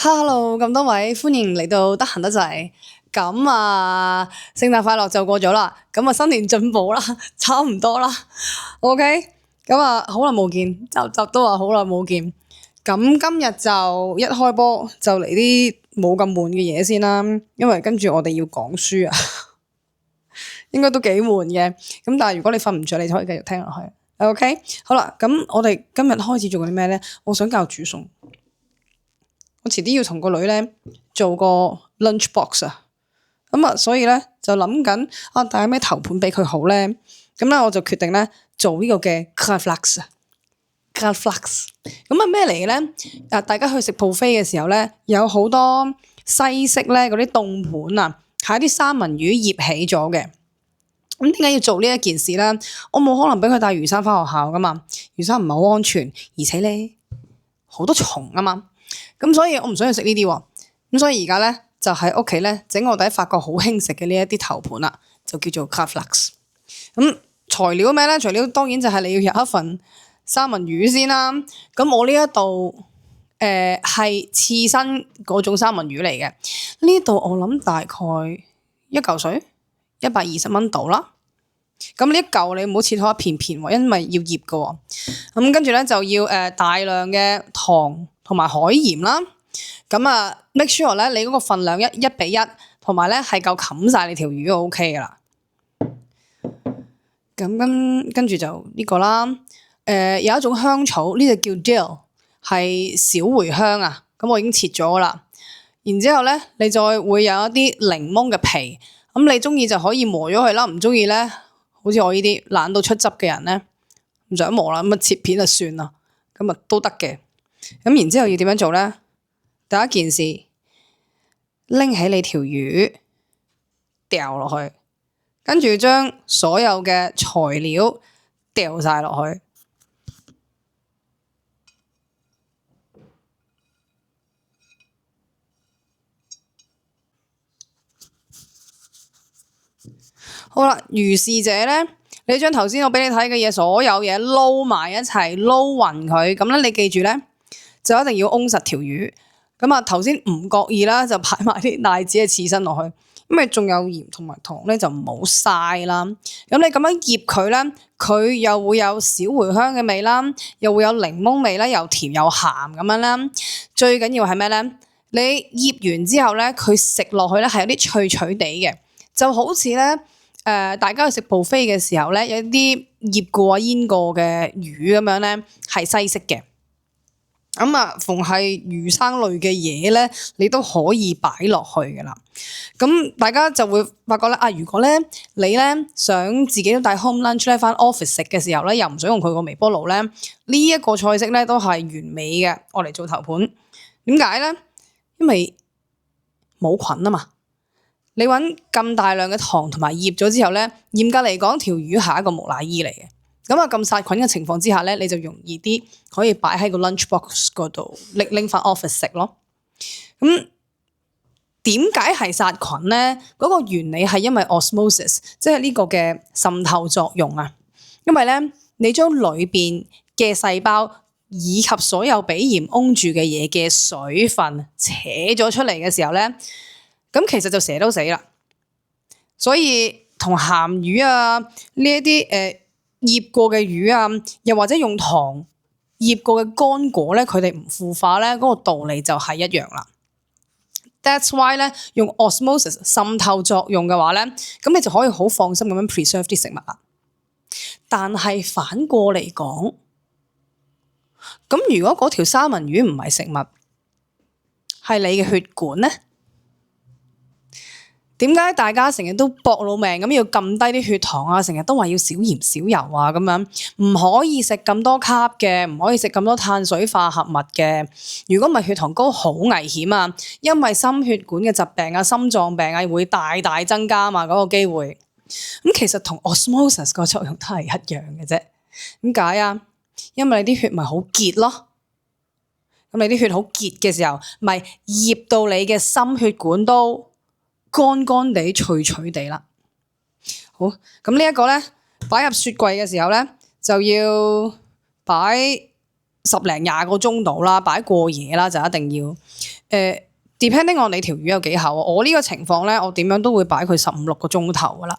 Hello，咁多位歡迎嚟到得閒得滯。咁啊，聖誕快樂就過咗啦，咁啊新年進步啦，差唔多啦。OK，咁啊好耐冇見，集都話好耐冇見。咁今日就一開波就嚟啲冇咁悶嘅嘢先啦，因為跟住我哋要講書啊，應該都幾悶嘅。咁但係如果你瞓唔着，你就可以繼續聽落去。OK，好啦，咁我哋今日開始做啲咩咧？我想教煮餸。我遲啲要同個女咧做個 lunch box 啊，咁啊，所以咧就諗緊啊帶咩頭盤俾佢好咧，咁咧我就決定咧做呢個嘅 cauliflower。咁啊咩嚟嘅咧？啊大家去食 buffet 嘅時候咧，有好多西式咧嗰啲凍盤啊，係一啲三文魚醃起咗嘅。咁點解要做呢一件事咧？我冇可能俾佢帶魚生翻學校噶嘛，魚生唔係好安全，而且咧好多蟲啊嘛。咁所以我唔想去食呢啲喎，咁所以而家咧就喺屋企咧整我哋喺法國好興食嘅呢一啲頭盤啦，就叫做 cauliflower。咁材料咩咧？材料當然就係你要有一份三文魚先啦。咁我呢一度係刺身嗰種三文魚嚟嘅，呢度我諗大概一嚿水120蚊到啦。咁呢一嚿你唔好切開一片片喎，因為要醃嘅喎。咁跟住咧就要大量嘅糖同埋海鹽啦。咁啊 make sure 咧你嗰個份量一比一，同埋咧係夠冚晒你條魚就 OK 噶啦。咁跟住就呢個啦。有一種香草呢就叫 dill， 係小茴香啊。咁我已經切咗啦。然之後咧你再會有一啲檸檬嘅皮，咁你中意就可以磨咗佢啦，唔中意咧。好似我呢啲懶到出汁嘅人咧，唔想磨啦，咁啊切片就算啦，咁啊都得嘅。咁然之後要點樣做咧？第一件事，拎起你條魚掉落去，跟住將所有嘅材料掉晒落去。好啦，如是者咧，你將頭先我俾你睇嘅嘢，所有嘢撈埋一齊，撈勻佢。咁咧，你記住咧，就一定要擁實條魚。咁啊，頭先唔覺意啦，就擺埋啲帶子嘅刺身落去，因為仲有鹽同埋糖咧，就唔好嘥啦。咁你咁樣醃佢咧，佢又會有小茴香嘅味啦，又會有檸檬味啦，又甜又鹹咁樣啦。最緊要係咩咧？你醃完之後咧，佢食落去咧係有啲脆脆地嘅，就好似咧。大家去食 buffet 嘅時候咧，有啲醃過醃過嘅魚咁樣咧，係西式嘅。咁啊，逢係魚生類嘅嘢咧，你都可以擺落去噶啦。咁大家就會發覺咧，啊，如果咧你咧想自己都帶 home lunch 咧翻 office 食嘅時候咧，又唔想用佢個微波爐咧，呢一個菜式咧都係完美嘅，我嚟做頭盤。點解咧？因為冇菌啊嘛。你揾咁大量嘅糖同埋醃咗之後咧，嚴格嚟講條魚係一個木乃伊嚟嘅。咁啊咁殺菌嘅情況之下咧，你就容易啲可以擺喺個 lunch box 嗰度拎翻 office 食咯。咁點解係殺菌咧？嗰個原理係因為 osmosis， 即係呢個嘅滲透作用啊。因為咧，你將裏邊嘅細胞以及所有俾鹽封住嘅嘢嘅水分扯咗出嚟嘅時候咧。咁其實就蛇都死啦，所以同鹹魚啊呢一啲醃過嘅魚啊，又或者用糖醃過嘅乾果咧，佢哋唔腐化咧，嗰個道理就係一樣啦。That's why 咧用 osmosis 滲透作用嘅話咧，咁你就可以好放心咁樣 preserve 啲食物啦。但係反過嚟講，咁如果嗰條三文魚唔係食物，係你嘅血管咧？點解大家成日都搏老命咁要撳低啲血糖啊？成日都話要少鹽少油啊咁樣，唔可以食咁多卡嘅，唔可以食咁多碳水化合物嘅。如果唔係血糖高好危險啊，因為心血管嘅疾病啊、心臟病啊會大大增加嘛，嗰個機會。咁其實同 osmosis 個作用都係一樣嘅啫。點解啊？因為你啲血咪好結咯。咁你啲血好結嘅時候，咪醃到你嘅心血管都乾乾地、脆脆地啦。好，咁呢一個咧，擺入雪櫃嘅時候咧，就要擺10零20個鐘度啦，擺過夜啦就一定要。depending on 你條魚有幾厚，我呢個情況咧，我點樣都會擺佢15-16個鐘頭噶啦。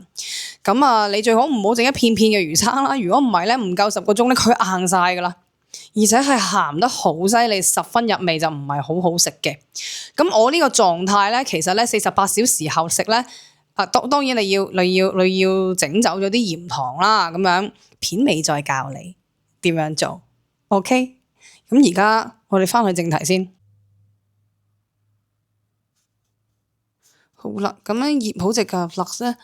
咁啊，你最好唔好整一片片嘅魚生啦，如果唔係咧，唔夠10個鐘咧，佢硬晒噶啦，而且係鹹得好犀利，十分入味就唔係好好食嘅。咁我呢個狀態咧，其實咧48小時後食咧，當然你要整走咗啲鹽糖啦，咁樣片尾再教你點樣做。OK， 咁而家我哋翻去正題先。好啦，咁樣醃好隻咖喱咧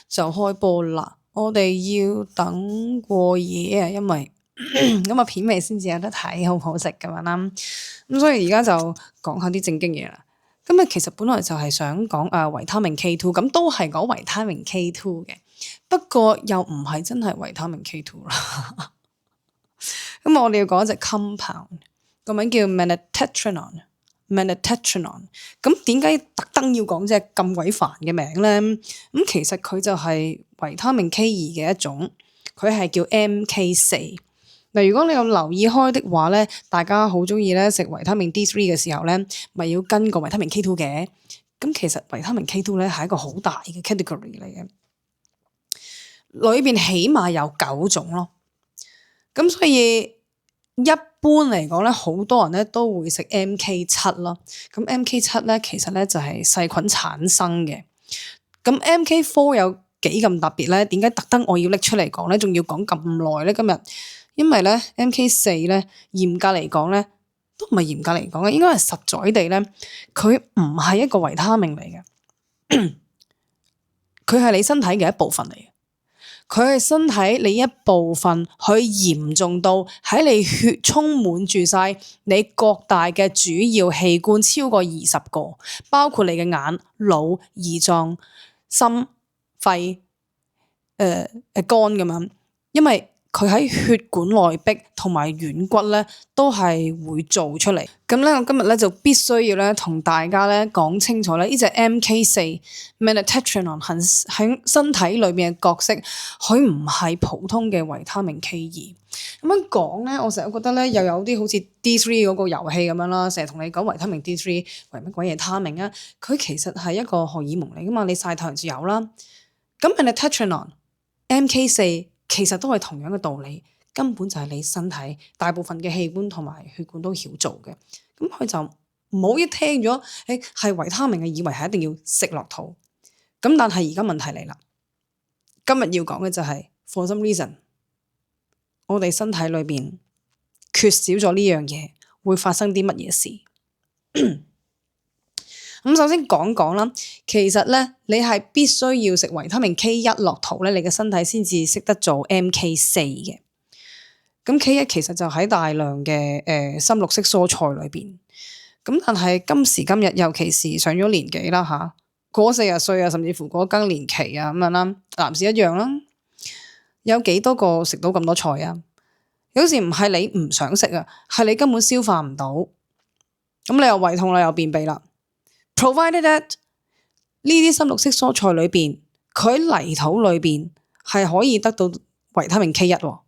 就開煲啦。我哋要等過夜啊，因為咁啊片尾先至有得睇，好唔好食咁樣啦。咁所以而家就講下啲正經嘢啦。咁啊，其實本來就係想講維他命 K2，咁都係講維他命 K2 嘅，不過又唔係真係維他命 K2 啦。咁我哋要講一隻 compound， 個名叫 Manitetranon。咁點解特登要講隻咁鬼煩嘅名咧？咁其實佢就係維他命 K2 嘅一種，佢係叫 MK4。嗱，如果你有留意開的話咧，大家好中意咧食維他命 D3 嘅時候咧，咪要跟個維他命 K2 嘅。咁其實維他命 K2 咧係一個好大嘅 category 嚟嘅，裏邊起碼有9種咯。咁所以一般嚟講咧，好多人咧都會食 MK7 咯。咁 MK7 咧其實咧就係細菌產生嘅。咁 MK4 有幾咁特別咧？點解特登我要拎出嚟講咧？仲要講咁耐咧？今日因為咧 MK4 咧嚴格嚟講咧都唔係嚴格嚟講嘅，應該係實在地咧，佢唔係一個維他命嚟嘅，佢係你身體嘅一部分嚟嘅。佢係身體你一部分，佢嚴重到喺你血充滿住晒你各大嘅主要器官超過20個，包括你嘅眼、腦、胰臟、心、肺、肝咁樣，因為佢喺血管內壁同埋軟骨咧都係會做出嚟。咁咧我今日咧就必須要咧同大家咧講清楚咧呢隻 MK4 Manitetranon 喺身體裏面嘅角色，佢唔係普通嘅維他命 K2。咁樣講咧，我成日覺得咧又有啲好似 D3 嗰個遊戲咁樣啦，成日同你講維他命 D3 為乜鬼嘢他命啊？佢其實係一個荷爾蒙嚟噶嘛，你曬太陽就有啦。咁 Manitetranon MK4 其實都係同樣嘅道理，根本就係你身體大部分嘅器官同埋血管都曉做嘅。咁佢就唔好一聽咗，係維他命嘅，以為係一定要食落肚。咁但係而家問題嚟啦，今日要講嘅就係 for some reason， 我哋身體裏邊缺少咗呢樣嘢，會發生啲乜嘢事？咁首先講啦，其實咧你係必須要食維他命 K1 落肚咧，你嘅身體先至識得做 MK4 嘅。咁 K1 其實就喺大量嘅深綠色蔬菜裏邊。咁但係今時今日，尤其是上咗年紀啦嚇，過40歲啊，甚至乎過更年期啊咁樣啦，男士一樣啦。有幾多個食到咁多菜啊？有時唔係你唔想食啊，係你根本消化唔到。咁你又胃痛啦，又便秘啦。Provided that 呢啲深綠色蔬菜裏邊，佢喺泥土裏邊係可以得到維他命 K1，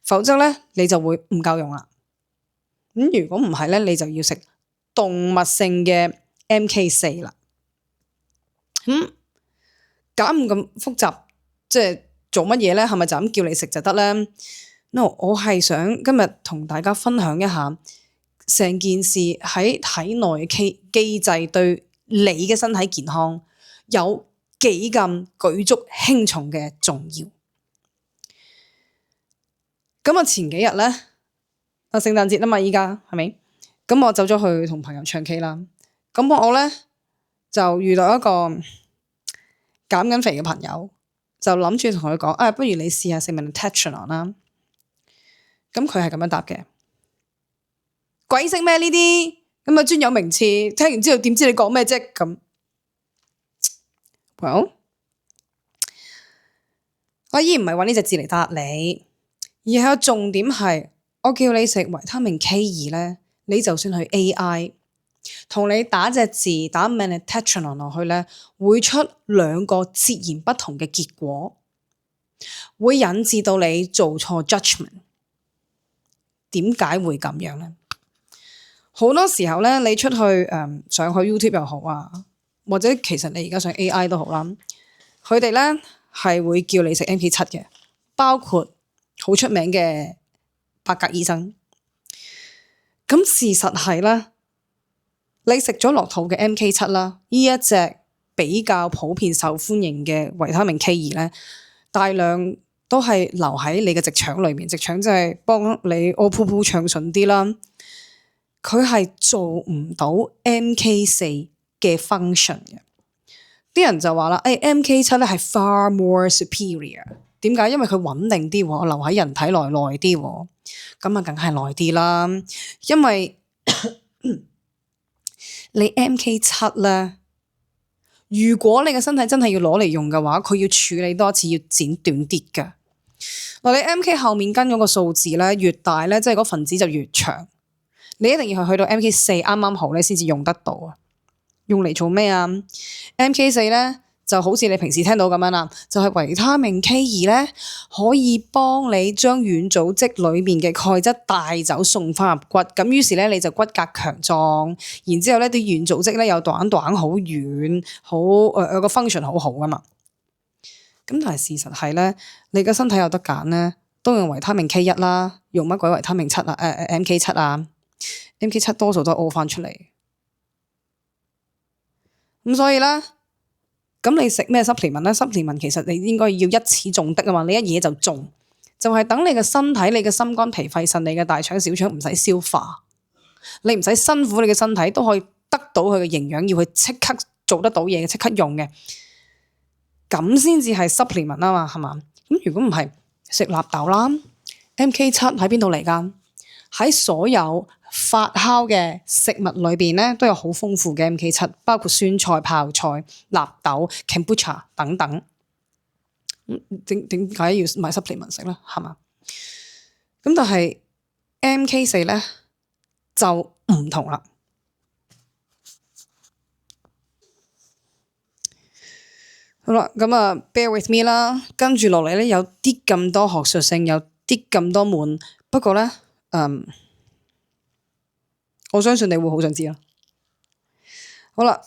否則咧你就會唔夠用啦。咁如果唔係咧，你就要食動物性嘅 MK4 啦。搞唔咁複雜，即係做乜嘢咧？係咪就咁叫你食就得咧？No， 我係想今日同大家分享一下成件事喺體內嘅機制對你嘅身體健康有幾咁舉足輕重嘅重要。咁啊，前幾日咧，聖誕節啊嘛，依家係咪？咁我走咗去同朋友唱 K 啦。咁我咧就遇到一個減緊肥嘅朋友，就諗住同佢講，不如你試下食 Manitetranon 啦。咁佢係咁樣答嘅。鬼識咩呢啲？咁啊專有名詞，聽完之後點知你講咩啫？咁，Well， 我依然唔係揾呢隻字嚟答你，而係個重點係，我叫你食維他命 K2咧，你就算去 AI 同你打隻字打 Manitetranon 落去咧，會出2個截然不同嘅結果，會引致到你做錯 judgment。點解會咁樣咧？好多時候咧，你出去上去 YouTube 又好啊，或者其實你而家上 AI 都好啦，佢哋咧係會叫你食 MK7嘅，包括好出名嘅伯格醫生。咁事實係咧，你食咗落肚嘅 MK7啦，呢一隻比較普遍受歡迎嘅維他命 K2咧，大量都係留喺你嘅直腸裏面，直腸就係幫你屙噗噗暢順啲啦。佢係做唔到 MK4嘅 function 嘅。啲人就話啦，MK7咧係 far more superior。點解？因為佢穩定啲，我留喺人體內耐啲，咁啊梗係耐啲啦。因為你 MK7咧，如果你嘅身體真係要攞嚟用嘅話，佢要處理多次，要剪短啲㗎。嗱，你 MK 後面跟嗰個數字咧越大咧，即係嗰分子就越長。你一定要係去到 MK4啱啱好咧，先至用得到啊！用嚟做咩啊？MK4咧就好似你平時聽到咁樣啦，就係維他命 K2咧，可以幫你將軟組織裏面嘅鈣質帶走，送翻入骨。咁於是咧你就骨骼強壯，然之後咧啲軟組織咧又短短好軟，好個 function 好好噶嘛。咁但係事實係咧，你嘅身體有得揀咧，都用維他命 K1啦，用乜鬼維他命7啊？MK7啊？MK7多數都屙翻出嚟，咁所以咧，咁你食咩supplement咧？supplement其實你應該要一次中的啊嘛，你一嘢就中，就係等你嘅身體、你嘅心肝脾肺腎、你嘅大腸小腸唔使消化，你唔使辛苦你嘅身體都可以得到佢嘅營養，要佢即刻做得到嘢，即刻用嘅，咁先至係 supplement 啊嘛，係嘛？咁如果唔係食納豆啦，MK7喺邊度嚟㗎？喺所有發酵嘅食物裏邊咧，都有好豐富嘅 MK7，包括酸菜、泡菜、納豆、kombucha 等等。點解要買 supplement 食咧？係嘛？咁但係 MK4咧就唔同啦。好啦，咁啊，bear with me 啦。跟住落嚟咧，有啲咁多學術性，有啲咁多悶。不過咧，我相信你會好想知啦。好啦，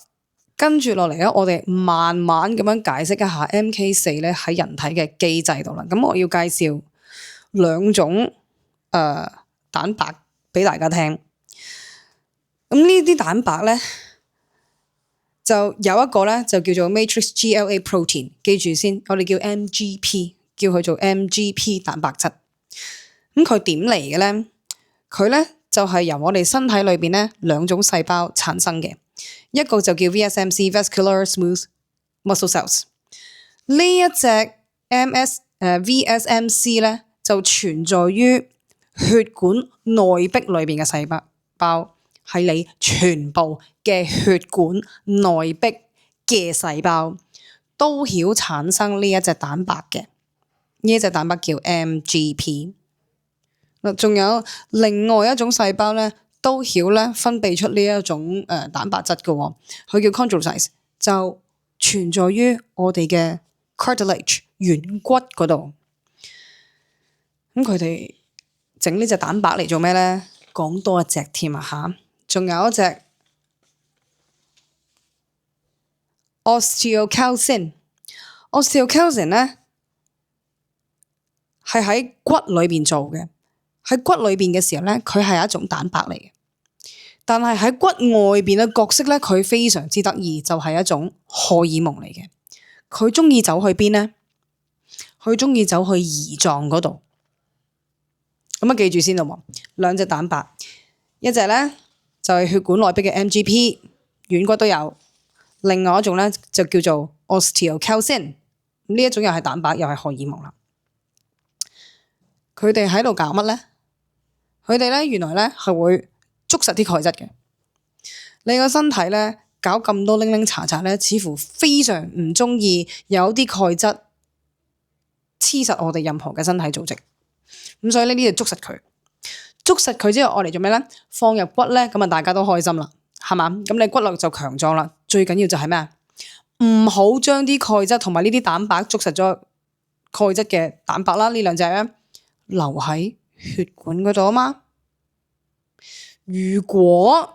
跟住落嚟咧，我哋慢慢咁樣解釋一下 MK4咧喺人體嘅機制度啦。咁我要介紹兩種蛋白俾大家聽。咁呢啲蛋白咧，就有一個咧就叫做 matrix GLA protein， 記住先，我哋叫 MGP， 叫佢做 MGP 蛋白質。咁佢點嚟嘅咧？佢咧就係由我哋身體裏邊咧兩種細胞產生嘅，一個就叫 VSMC Vascular Smooth Muscle Cells。呢一隻 VSMC 咧就存在於血管內壁裏邊嘅細胞，係你全部嘅血管內壁嘅細胞都曉產生呢一隻蛋白嘅，呢一隻蛋白叫 MGP。仲有另外一種細胞咧，都曉咧分泌出呢一種蛋白質嘅，佢叫 chondrocytes，就存在於我哋嘅 cartilage 軟骨嗰度。咁佢哋整呢隻蛋白嚟做咩咧？講多一隻添啊嚇！仲有一隻 osteocalcin 咧係喺骨裏邊做嘅。喺骨裏邊嘅時候咧，佢係一種蛋白嚟嘅，但係喺骨外邊嘅角色咧，佢非常之得意，就係一種荷爾蒙嚟嘅。佢中意走去邊咧？佢中意走去胰臟嗰度。咁啊，記住先咯，兩隻蛋白，一隻咧就係血管內壁嘅 MGP， 軟骨都有；另外一種咧就叫做 osteocalcin， 呢一種又係蛋白又係荷爾蒙啦。佢哋喺度搞乜咧？佢哋咧原來咧係會捉實啲鈣質嘅。你個身體咧搞咁多拎拎查查咧，似乎非常唔中意有啲鈣質黐實我哋任何嘅身體組織。咁所以呢就捉實佢，捉實佢之後，我嚟做咩咧？放入骨咧，咁啊大家都開心啦，係嘛？咁你骨骼就強壯啦。最緊要就係咩？唔好將啲鈣質同埋呢啲蛋白捉實咗鈣質嘅蛋白啦，呢兩隻咧留喺血管嗰度啊嘛。如果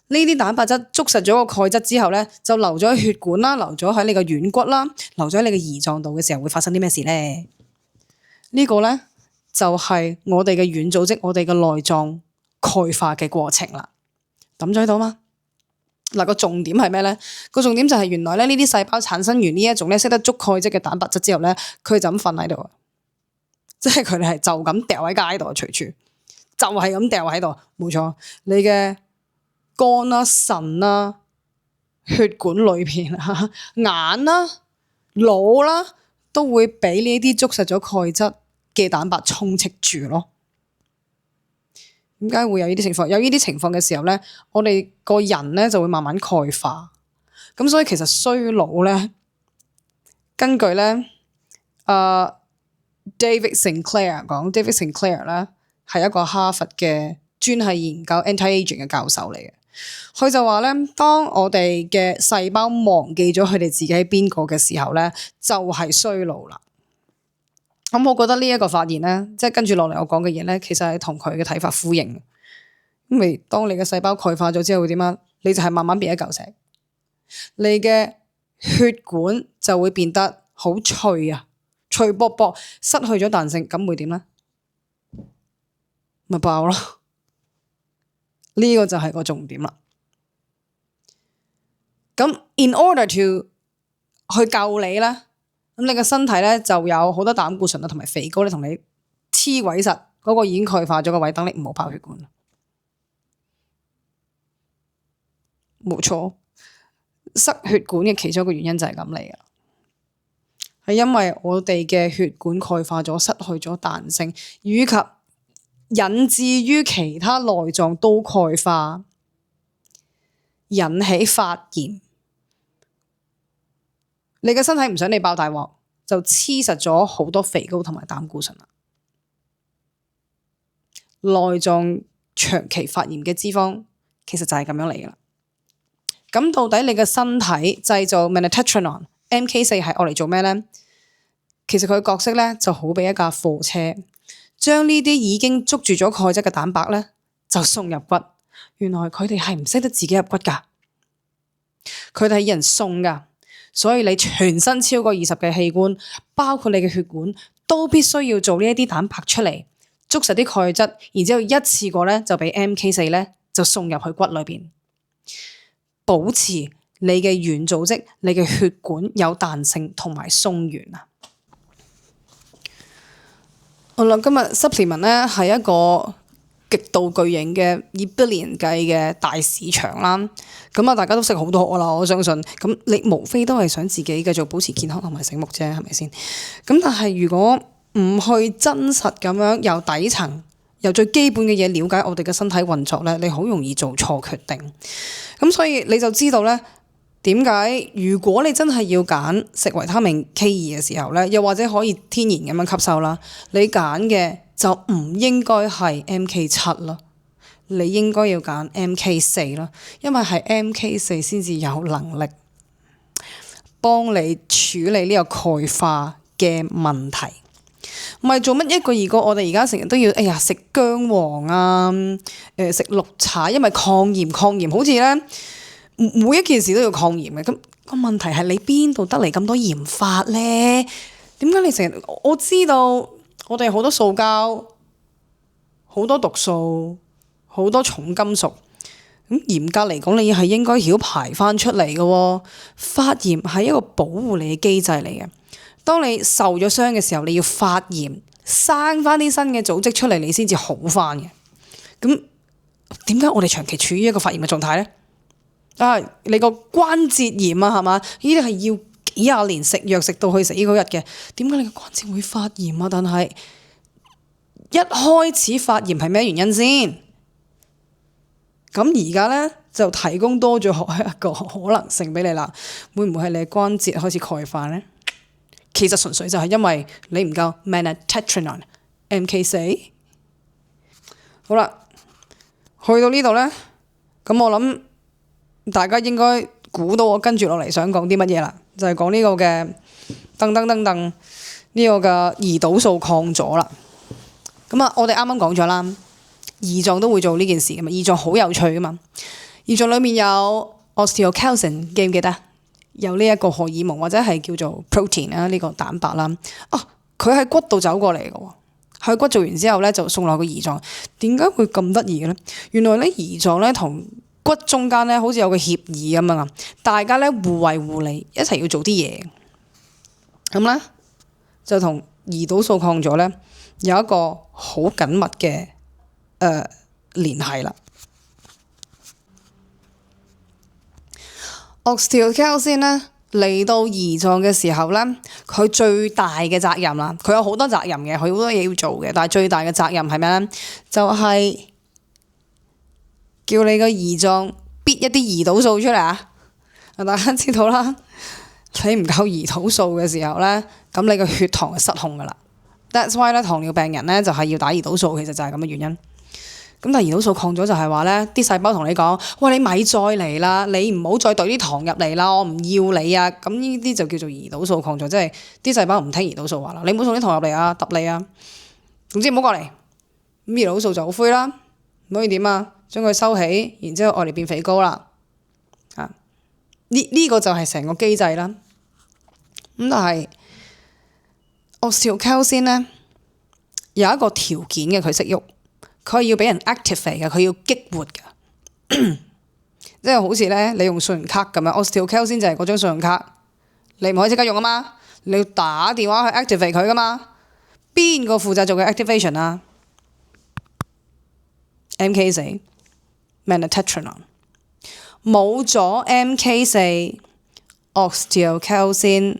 呢啲蛋白質捉實咗個鈣質之後咧，就留咗喺血管啦，留咗喺你個軟骨啦，留咗喺你嘅胰臟度嘅時候，會發生啲咩事咧？呢個咧就係我哋嘅軟組織，我哋嘅內臟鈣化嘅過程啦。抌咗喺度嘛？嗱，個重點係咩咧？個重點就係原來咧呢啲細胞產生完呢一種咧識得捉鈣質嘅蛋白質之後咧，佢就咁瞓喺度，即係佢哋係就咁掉喺街度，隨處就係咁掉喺度，冇錯。你嘅肝啦、腎啦、血管裏邊啊、眼啦、腦啦，都會俾呢啲捉實咗鈣質嘅蛋白充斥住咯。點解會有呢啲情況？有呢啲情況嘅時候咧，我哋個人咧就會慢慢鈣化。咁所以其實衰老咧，根據咧David Sinclair 講，David Sinclair 咧係一個哈佛嘅專係研究 anti-aging 嘅教授嚟嘅。佢就話咧，當我哋嘅細胞忘記咗佢哋自己係邊個嘅時候咧，就係衰老啦。咁我覺得呢一個發現咧，即係跟住落嚟我講嘅嘢咧，其實係同佢嘅睇法呼應。因為當你嘅細胞鈣化咗之後會點啊？你就係慢慢變一嚿石，你嘅血管就會變得好脆啊，脆卜卜，失去咗彈性，咁會點咧？咪爆咯！呢個就係個重點啦。咁 in order to 去救你咧，咁你個身體咧就有好多膽固醇啊，同埋肥膏咧，同你黐鬼實嗰個已經鈣化咗個位，等你唔好爆血管。冇錯，塞血管嘅其中一個原因就係咁嚟嘅，係因為我哋嘅血管鈣化咗，失去咗彈性，以及引致於其他內臟都鈣化，引起發炎。你嘅身體唔想你爆大鑊，就黐實咗好多肥膏同埋膽固醇啦。內臟長期發炎嘅脂肪，其實就係咁樣嚟嘅啦。咁到底你嘅身體製造 Minettetranon MK4 係愛嚟做咩咧？其實佢角色咧就好比一架貨車，將呢啲已經捉住咗鈣質嘅蛋白咧就送入骨。原來佢哋係唔識得自己入骨噶，佢哋係人送噶，所以你全身超過20嘅器官，包括你嘅血管，都必須要做呢一啲蛋白出嚟，捉實啲鈣質，然之後一次過咧就俾 MK4 咧就送入去骨裏邊。保持你嘅軟組織、你嘅血管有彈性同埋鬆軟啊！好啦，今日 supplement 咧係一個極度巨型嘅以 billion 計嘅大市場啦。咁啊，大家都識好多啦，我相信。咁你無非都係想自己繼續保持健康同埋醒目啫，係咪先？咁但係如果唔去真實咁樣由底層，由最基本嘅嘢了解我哋嘅身體運作咧，你好容易做錯決定。咁所以你就知道咧，點解如果你真係要揀食維他命 K2 嘅時候咧，又或者可以天然咁樣吸收啦，你揀嘅就唔應該係 MK7 啦，你應該要揀 MK4 啦，因為係 MK4 先至有能力幫你處理呢個鈣化嘅問題。唔係做乜一個二個，我哋而家成日都要，哎呀食薑黃啊，食綠茶，因為抗炎，好似咧每一件事都要抗炎嘅。咁個問題係你邊度得嚟咁多鹽法咧？點解你成日？我知道我哋好多塑膠，好多毒素，好多重金屬。咁嚴格嚟講，你係應該曉排翻出嚟嘅喎。發炎係一個保護你嘅機制嚟嘅。當你受咗傷嘅時候，你要發炎，生翻啲新嘅組織出嚟，你先至好翻嘅。咁點解我哋長期處於一個發炎嘅狀態咧？你個關節炎啊，係嘛？呢啲係要幾廿年食藥食到去死嗰日嘅。點解你個關節會發炎啊？但係一開始發炎係咩原因先？咁而家咧就提供多咗一個可能性俾你啦。會唔會係你嘅關節開始鈣化咧？其實純粹就係因為你唔夠 Minettetranon MK4。好啦，去到呢度咧，咁我諗大家應該估到我跟住落嚟想講啲乜嘢啦，就係講呢個嘅呢個嘅胰島素抗阻啦。咁啊，我哋啱啱講咗啦，胰臟都會做呢件事噶嘛，胰臟好有趣噶嘛。胰臟裡面有 osteocalcin， 記唔記得？有呢一個荷爾蒙或者係叫做 protein 啦，呢個蛋白啦。佢喺骨度走過嚟嘅喎，喺骨做完之後咧就送落個胰臟。點解會咁得意嘅咧？原來咧胰臟咧同骨中間咧好似有個協議咁樣啊，大家咧互惠互利，一齊要做啲嘢。咁咧就同胰島素抗阻咧有一個好緊密嘅聯繫啦。osteocalcin 咧嚟到胰臟嘅時候咧，佢最大嘅責任啦，佢有好多責任嘅，佢好多嘢要做嘅，但係最大嘅責任係咩咧？就係叫你個胰臟逼一啲胰島素出嚟啊！大家知道啦，你唔夠胰島素嘅時候咧，咁你個血糖係失控噶啦。That's why 咧，糖尿病人咧就係要打胰島素，其實就係咁嘅原因。咁但係胰島素抗阻就係話咧，啲細胞同你講：喂，你咪再嚟啦，你唔好再懟啲糖入嚟啦，我唔要你啊！咁呢啲就叫做胰島素抗阻，即係啲細胞唔聽胰島素話啦，你唔好送啲糖入嚟啊，揼你啊！總之唔好過嚟，咁胰島素就好灰啦，唔可以點啊？將佢收起，然之後愛嚟變肥膏啦。呢個就係成個機制啦。咁但係osteocalcin咧有一個條件嘅，佢識喐。佢係要俾人 activate 嘅，佢要激活嘅，即係好似咧你用信用卡咁樣 osteocalcin 就係嗰張信用卡，你唔可以即刻用啊嘛，你要打電話去 activate 佢噶嘛。邊個負責做嘅 activation 啊？MK4 Magnetetron 冇咗 MK4 osteocalcin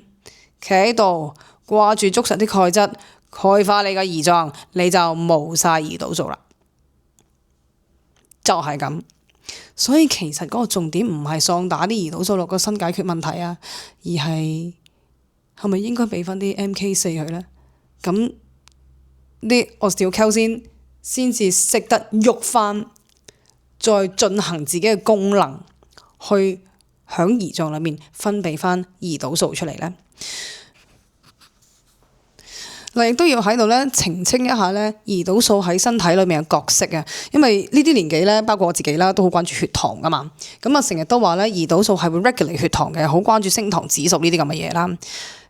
企喺度掛住捉實啲鈣質，鈣化你個胰臟，你就冇晒胰島素啦。就係咁，所以其實嗰個重點唔係喪打啲胰島素落個身解決問題啊，而係咪應該俾翻啲 MK4佢咧？咁啲 osteocalcin先至識得喐翻，再進行自己嘅功能，去響胰臟裏面分泌翻胰島素出嚟咧。亦都要喺度咧澄清一下咧，胰島素喺身體裏面嘅角色啊，因為呢啲年紀咧，包括我自己啦，都好關注血糖噶嘛。咁啊，成日都話咧，胰島素係會 regulate 血糖嘅，好關注升糖指數呢啲咁嘅嘢啦。咁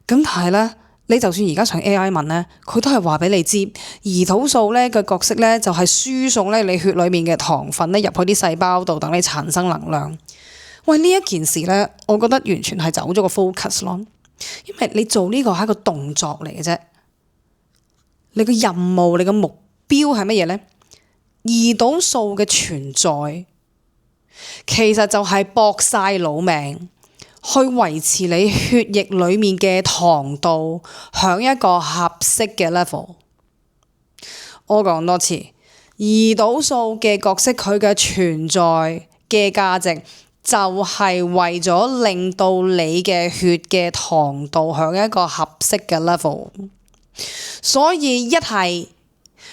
但係咧，你就算而家上 AI 問咧，佢都係話俾你知，胰島素咧嘅角色咧就係輸送咧你血裏面嘅糖分咧入去啲細胞度，等你產生能量。喂，呢一件事咧，我覺得完全係走咗個 focus 咯，因為你做呢個係一個動作嚟嘅啫。你個任務，你個目標係乜嘢呢？胰島素嘅存在其實就係搏晒老命去維持你血液裡面嘅糖度響一個合適嘅 level。我講多次，胰島素嘅角色，佢嘅存在嘅價值就係為咗令到你嘅血嘅糖度響一個合適嘅 level。所以一係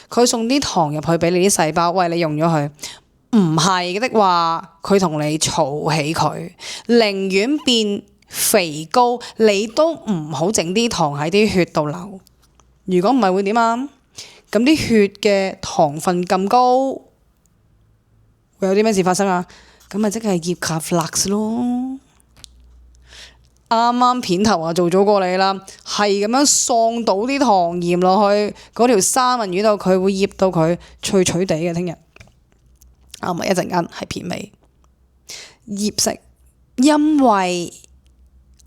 佢送啲糖入去俾你啲細胞，喂，你用咗佢；唔係的話，佢同你儲起佢，寧願變肥膏，你都唔好整啲糖喺啲血度流。如果唔係會點啊？咁啲血嘅糖分咁高，會有啲咩事發生啊？咁咪即係葉卡 flux 咯。啱啱片頭啊做咗過你啦，係咁樣喪到啲糖鹽落去嗰條三文魚度，佢會醃到佢脆脆地嘅。聽日唔係一陣間係片尾醃食，因為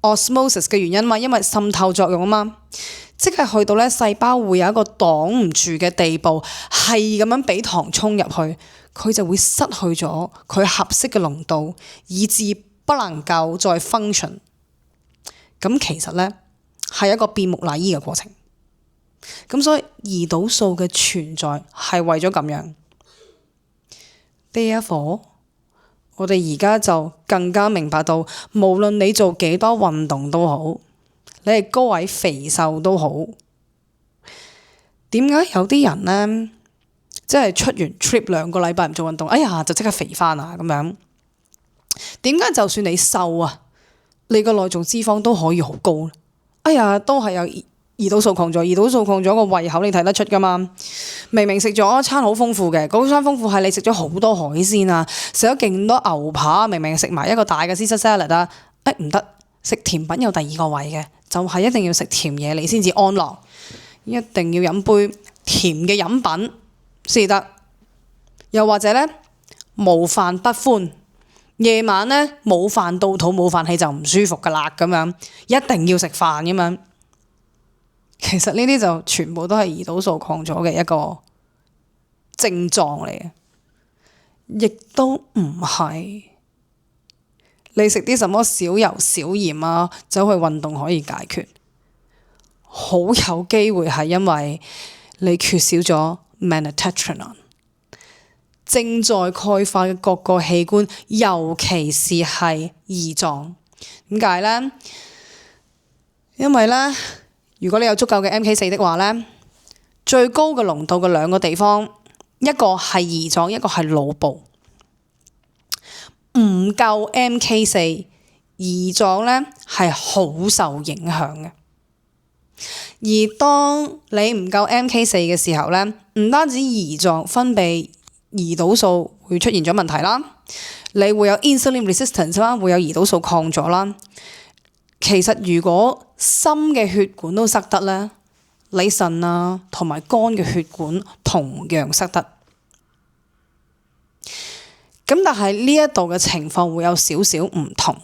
osmosis 嘅原因嘛，因為滲透作用啊嘛，即係去到咧細胞會有一個擋唔住嘅地步，係咁樣俾糖衝入去，佢就會失去咗佢合適嘅濃度，以致不能夠再 function。咁其實咧係一個變木乃伊嘅過程，咁所以胰島素嘅存在係為咗咁樣。Therefore，我哋而家就更加明白到，無論你做幾多運動都好，你係高矮肥瘦都好，點解有啲人咧，即係出完 trip 2個禮拜唔做運動，哎呀就即刻肥翻啊咁樣？點解就算你瘦啊，你個內臟脂肪都可以好高？哎呀，都係有胰島素抗咗，胰島素抗咗個胃口你睇得出噶嘛？明明食咗一餐好豐富嘅，嗰餐豐富係你食咗好多海鮮啊，食咗勁多牛扒，明明食埋一個大嘅 Caesar salad 啊，唔得，食甜品有第二個位嘅，就係一定要食甜嘢你先至安樂，一定要飲杯甜嘅飲品先得。又或者咧無飯不歡，夜晚咧冇飯到肚冇飯氣就唔舒服噶啦咁樣，一定要食飯咁樣。其實呢啲就全部都係胰島素抗咗嘅一個症狀嚟嘅，亦都唔係你食啲什麼少油少鹽啊，走去運動可以解決。好有機會係因為你缺少咗 Magnetetron， 正在鈣化嘅各個器官，尤其是係胰臟。點解呢？因為呢，如果你有足夠嘅 MK4 的話呢，最高嘅濃度嘅兩個地方，一個係胰臟，一個係腦部。唔夠 MK4，胰臟呢係好受影響嘅。而當你唔夠 MK4 嘅時候呢，唔單止胰臟分泌胰島素會出現咗問題啦，你會有 insulin resistance 啦，會有胰島素抗咗啦。其實如果心嘅血管都塞得呢，你腎啊同埋肝嘅血管同樣塞得。咁但係呢一度嘅情況會有少少唔同，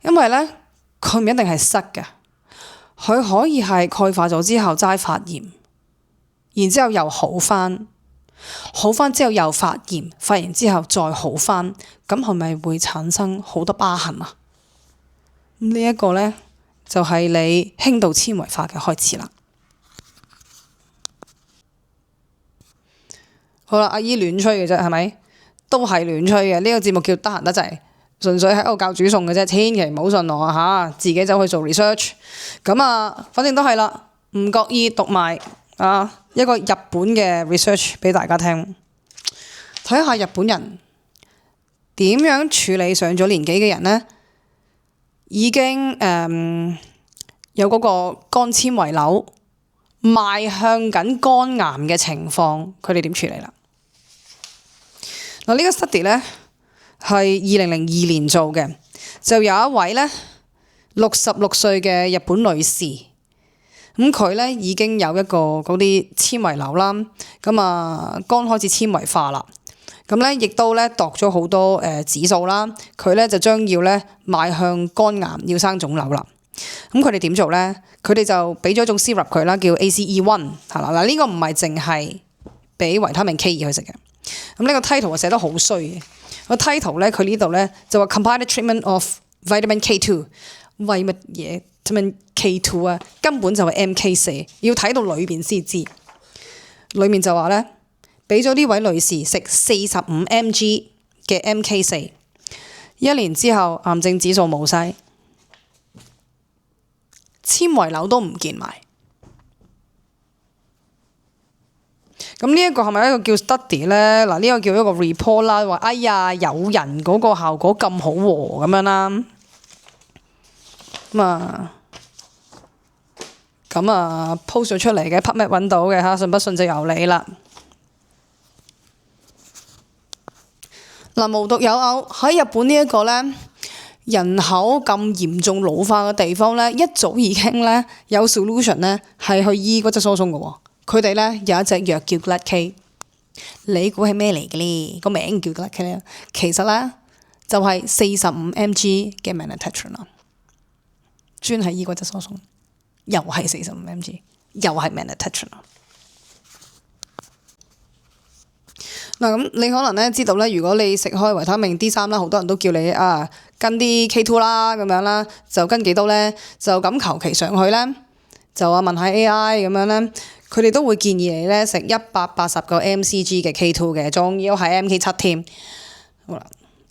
因為呢，佢唔一定係塞嘅，佢可以係鈣化咗之後齋發炎，然之後又好返，好返之後又發炎，發炎之後再好返，咁係咪會產生好多疤痕啊？呢一個呢，就係你輕度纖維化嘅開始啦。好啦，阿姨亂吹嘅啫，係咪？都係亂吹嘅。呢個節目叫得閒得滯，純粹喺度教煮餸嘅啫，千祈唔好信我啊嚇！自己走去做 research。咁啊，反正都係啦，唔覺意讀埋一個日本嘅 research 俾大家聽，睇下日本人點樣處理上咗年紀嘅人呢？已經有嗰個肝纖維瘤邁向緊肝癌嘅情況，佢哋點處理啦？嗱，呢個 study 咧係2002年做嘅，就有一位咧66歲嘅日本女士，咁佢咧已經有一個嗰啲纖維瘤啦，咁啊肝開始纖維化啦，咁咧亦都咧度咗好多指數啦，佢咧就將要咧邁向肝癌，要生腫瘤啦。咁佢哋點做咧？佢哋就俾咗一種 syrup 佢啦，叫 ACE1 係啦。嗱，呢個唔係淨係俾維他命 K2 去食嘅。咁呢個 title 寫得好衰嘅。個 title 咧，佢呢度咧就話 combined treatment of vitamin K2， 為乜嘢 vitamin K2 啊？根本就係 MK4，要睇到裏邊先知。裏面就話咧，俾咗呢位女士食45 mg 嘅 MK4， 1年之後癌症指數冇晒，纖維瘤都唔見埋。咁呢一個係咪一個叫 study 咧？嗱，呢個叫一個 report 啦，話哎呀有人嗰個效果咁好喎，咁樣啦。咁啊 post 咗出嚟嘅 PubMed 揾到嘅嚇，信不信就由你啦。嗱，無獨有偶喺日本呢一個咧人口咁嚴重老化嘅地方咧，一早已經咧有 solution 咧係去醫骨質疏鬆嘅喎。佢哋咧有一隻藥叫 Glad-K， 你估係咩嚟嘅咧？個名叫 Glad-K 咧，其實咧就係45 mg 嘅 Magnetetron， 專係醫骨質疏鬆，又係45 mg， 又係 Magnetetron。嗱，咁你可能咧知道咧，如果你食開維他命 D3啦，好多人都叫你跟啲 K2 啦咁樣啦，就跟幾多咧？就咁求其上去咧，就問下 AI 咁樣咧。佢哋都會建議你咧食180個 mcg 嘅 K2 嘅，仲要係 MK7 添。好啦，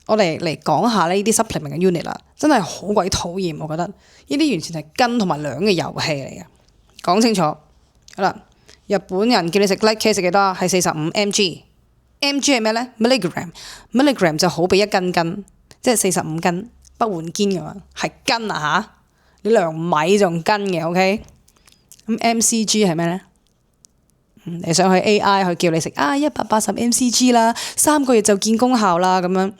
我哋嚟講下呢啲 supplement 嘅 unit 啦，真係好鬼討厭，我覺得呢啲完全係斤同埋兩嘅遊戲嚟嘅。講清楚，好啦，日本人叫你食 Glad-K 食幾多？係45 mg。mg 係咩咧 ？milligram 就好比1斤，即係45斤，不換肩㗎嘛，係斤啊嚇！你量米仲斤嘅 ，OK？咁 MCG 係咩咧？你想去 AI 去叫你食180 MCG 啦，3個月就見功效啦咁樣。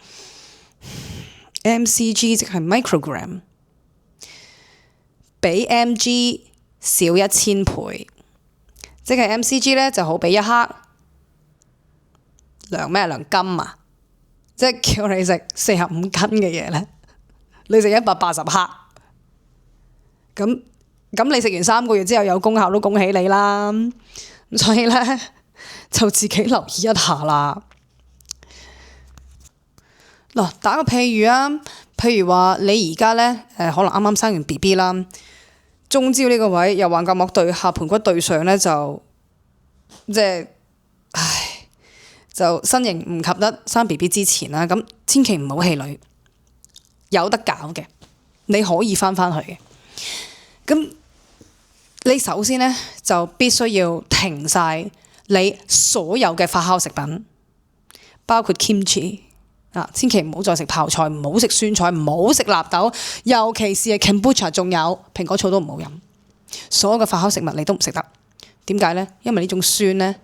MCG 即係 microgram， 比 mg 少1000倍，即係 MCG 咧就好比1克量咩？量金啊！即係叫你食45斤嘅嘢咧，你食180克。咁你食完3個月之後有功效都恭喜你啦。咁所以咧就自己留意一下啦。嗱，打個譬如啊，譬如話你而家咧可能啱啱生完 BB 啦，中焦呢個位又橫膈膜對下盤骨對上咧就即係就身形唔及得生 BB 之前啦，咁千祈唔好氣餒，有得搞嘅，你可以翻去嘅。咁你首先咧就必須要停晒你所有嘅發酵食品，包括 kimchi 啊，千祈唔好再食泡菜，唔好食酸菜，唔好食納豆，尤其是係 kombucha， 仲有蘋果醋都唔好飲。所有嘅發酵食物你都唔食得。點解咧？因為呢種酸咧，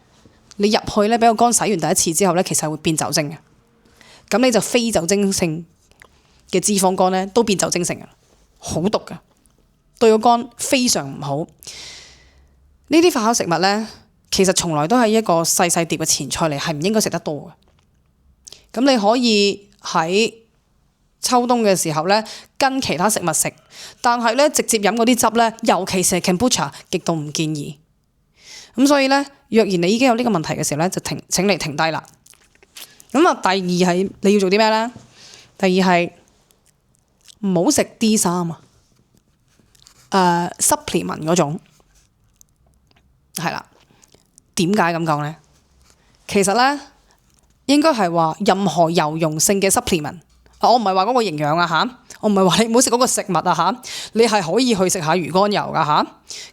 你入去咧俾個肝洗完第一次之後咧，其實會變酒精嘅。咁你就非酒精性嘅脂肪肝咧都變酒精性嘅，好毒嘅，對個肝非常唔好。呢啲發酵食物咧，其實從來都係一個細細碟嘅前菜嚟，係唔應該食得多嘅。咁你可以喺秋冬嘅時候咧，跟其他食物食，但係咧直接飲嗰啲汁咧，尤其是係 kombucha， 極度唔建議。咁所以咧，若然你已經有呢個問題嘅時候咧，就請你停低啦。咁啊，第二係你要做啲咩咧？第二係唔好食 D3 啊，supplement 嗰種係啦。點解咁講咧？其實咧，應該係話任何油溶性嘅 supplement， 我唔係話嗰個營養啊嚇，我唔係話你唔好食嗰個食物啊嚇，你係可以去食下魚肝油噶嚇，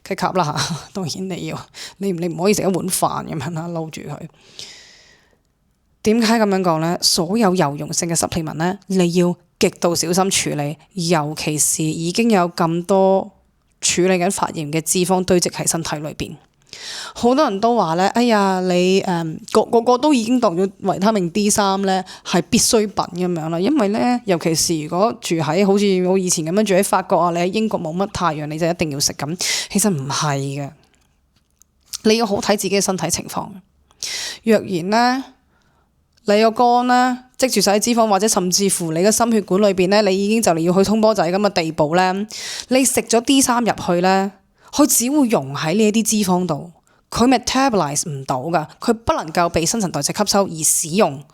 吸吸啦嚇，當然你唔可以食一碗飯咁樣啦，撈住佢。點解咁樣講咧？所有油溶性嘅 supplement 咧，你要極度小心處理，尤其是已經有咁多處理緊發炎嘅脂肪堆積喺身體裏邊。好多人都話咧，哎呀，你個都已經當咗維他命 D3咧係必需品咁樣啦。因為咧，尤其是如果住喺好似我以前咁樣住喺法國啊，你喺英國冇乜太陽，你就一定要食咁。其實唔係嘅，你要好睇自己嘅身體情況。若然咧，你個肝咧積住晒脂肪，或者甚至乎你嘅心血管裏邊咧，你已經就嚟要去通波仔咁嘅地步咧，你食咗 D3 入去咧，佢只會溶喺呢一啲脂肪度，佢 metabolize 唔到噶，佢不能夠被新陳代謝吸收而使用，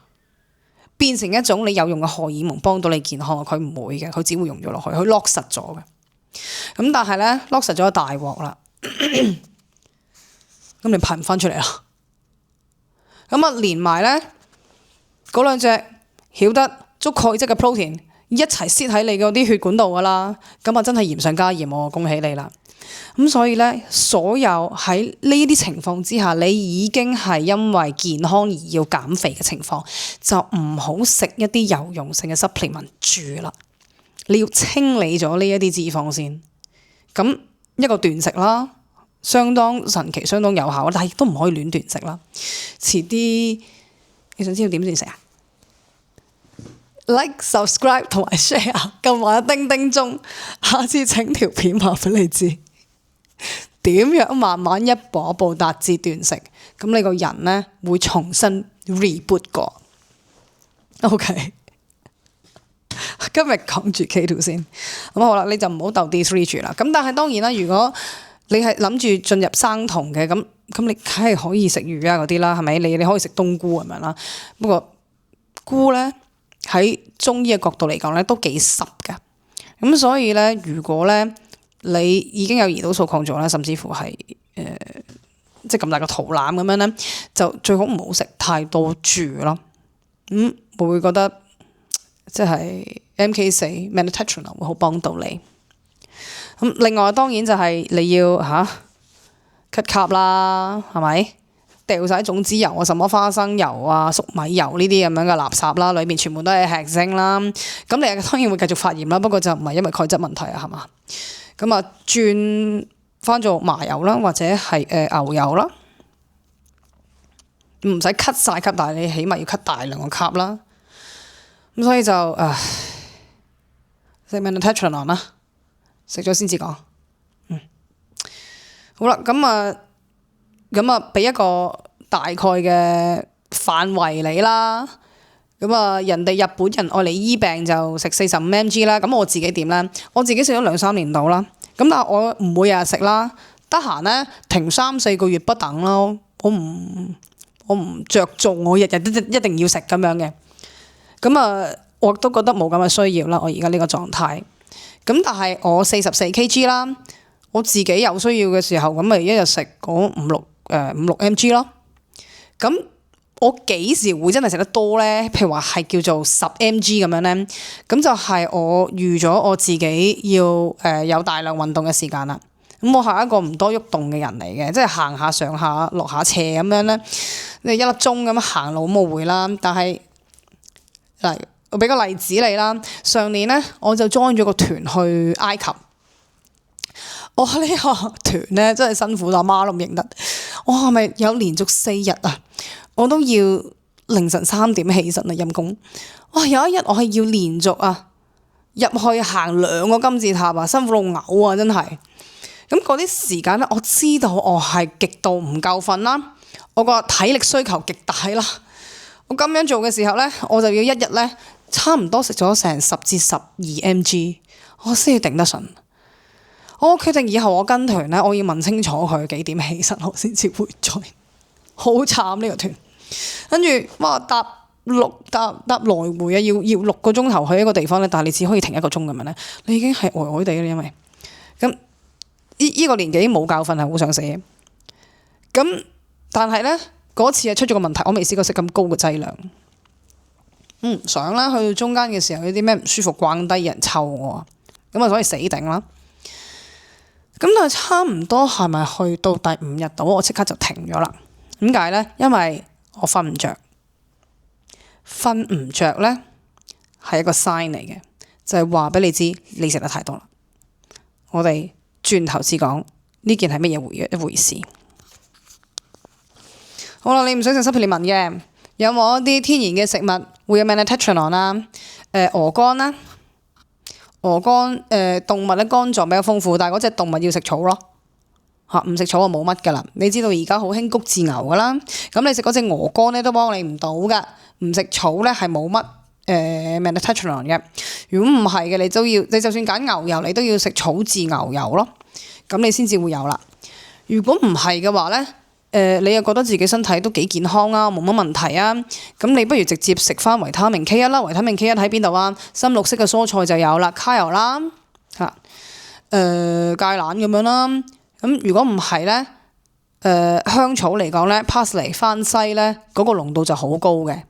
變成一種你有用嘅荷爾蒙幫到你健康，佢唔會嘅，佢只會溶咗落去，佢 lock 實咗嘅。咁但係咧 lock 實咗大鑊啦，咁你排唔翻出嚟啦。咁啊連埋咧嗰兩隻曉得足鈣質嘅 protein 一齊塞喺你嗰啲血管度噶啦，咁啊真係鹽上加鹽，我恭喜你啦。咁所以咧，所有喺呢啲情況之下，你已經係因為健康而要減肥嘅情況，就唔好食一啲油溶性嘅 supplement 住啦。你要清理咗呢一啲脂肪先。咁一個斷食啦，相當神奇，相當有效，但係亦都唔可以亂斷食啦。遲啲你想知道點斷食啊？Like、subscribe 同埋 share， 撳埋叮叮鐘，下次整條片話俾你知點樣慢慢一步一步達至斷食，咁你個人呢會重新 reboot 過。OK， 今日講住 K2 先，咁好啦，你就唔好鬥 D3 住啦。咁但係當然啦，如果你係諗住進入生酮嘅，咁你梗係可以食魚啊嗰啲啦，係咪？你可以食冬菇咁樣啦。不過菇呢，喺中醫嘅角度嚟講咧，都幾濕㗎。咁所以咧，如果咧你已經有胰島素抗阻啦，甚至乎係即係咁大個肚腩咁樣咧，就最好唔好食太多住咯。我會覺得即係 MK4 Mediterranean 會好幫到你。咁另外當然就係你要cut carb 啦，係咪？掉晒種子油啊，什麼花生油啊、粟米油呢啲咁樣嘅垃圾啦，裏面全部都係吃精啦。咁你當然會繼續發炎啦，不過就唔係因為鈣質問題啊，係嘛？咁啊轉翻做麻油啦，或者係牛油啦，唔使 cut 晒級，但係你起碼要 cut 大量個級啦。咁所以就食 Manhattan 啦，食咗先至講。好啦，咁啊，俾一個大概嘅範圍你啦。咁啊，人哋日本人愛嚟醫病就食45 mg 啦。咁我自己點咧？我自己食咗2-3年度啦。咁但係我唔會日日食啦，得閒咧停3-4個月不等咯。我唔着重我日日一定要食咁樣嘅。咁啊，我都覺得冇咁嘅需要啦。我而家呢個狀態。咁但係我44 kg 啦，我自己有需要嘅時候，咁咪一日食嗰5-6 mg 咯。咁我幾時會真係食得多咧？譬如話係叫做10 mg 咁樣咧，咁就係我預咗我自己要有大量運動嘅時間啦。咁我係一個唔多喐動嘅人嚟嘅，即係行下上下落下斜咁樣咧，你1粒鐘咁行路冇會啦。但係嚟我俾個例子你啦，上年咧我就 join 咗個團去埃及。我呢個團咧真係辛苦到阿媽都唔認得。我係咪有連續4日啊？我都要凌晨3點起身啊，陰公。哇！有一日我係要連續入去行2個金字塔啊，辛苦到嘔啊，真係。咁嗰啲時間咧，我知道我係極度唔夠瞓啦，我個體力需求極大啦。我咁樣做嘅時候咧，我就要一日咧差唔多食咗成10至12 mg， 我先要頂得順。我決定以後我跟團咧，我要問清楚佢幾點起身，我先至會再。好慘呢個團，跟住哇搭來回啊，要6個鐘頭去一個地方咧，但係你只可以停1個鐘咁樣咧，你已經係呆呆地啦，因為咁呢個年紀冇覺瞓係好想死嘅。咁但係咧嗰次係出咗個問題，我未試過食咁高嘅劑量。唔想啦，去到中間嘅時候有啲咩唔舒服，慣低有人湊我，咁啊所以死頂啦。咁但係差唔多係咪去到第5日度，我即刻就停咗啦。點解咧？因為我瞓唔着。瞓唔着咧係一個 sign 嚟嘅，就係話俾你知你食得太多啦。我哋轉頭先講呢件係乜嘢一回事。好啦，你唔想食 supplement 嘅，有冇一啲天然嘅食物會有 Manhattan 啦？鵝肝啦，鵝肝動物咧肝臟比較豐富，但係嗰隻動物要食草咯。唔食草就冇乜噶啦。你知道而家好興谷飼牛噶啦，咁你食嗰隻鵝肝咧都幫你唔到噶。唔食草咧係冇乜Manhattan 嘅。如果唔係嘅，你就算揀牛油，你都要食草飼牛油咯，咁你先至會有啦。如果唔係嘅話咧，你又覺得自己身體都幾健康啊，冇乜問題啊，咁你不如直接食翻維他命 K1 啦。維他命 K1 喺邊度啊？深綠色嘅蔬菜就有啦，卡油啦，芥蘭咁樣啦。咁如果唔係咧，香草嚟講咧 ，parsley 番西咧嗰個濃度就好高嘅，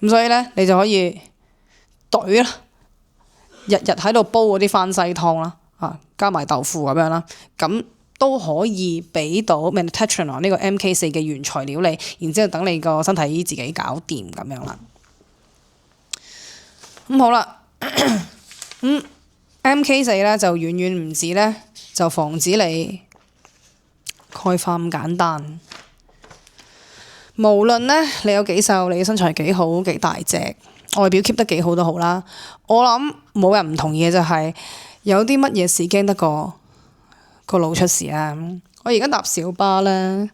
咁所以咧你就可以懟啦，日喺度煲嗰啲番西湯啦，加埋豆腐咁樣啦，咁都可以俾到 Manhattan 呢個 MK4 嘅原材料你，然之後等你個身體自己搞掂咁樣啦。咁好啦，MK4 咧就遠遠唔止咧，就防止你鈣化咁簡單。無論咧你有幾瘦，你嘅身材幾好幾大隻，外表 keep 得幾好都好啦。我諗冇人唔同意嘅就係有啲乜嘢事驚得過個腦出事啊！我而家搭小巴咧，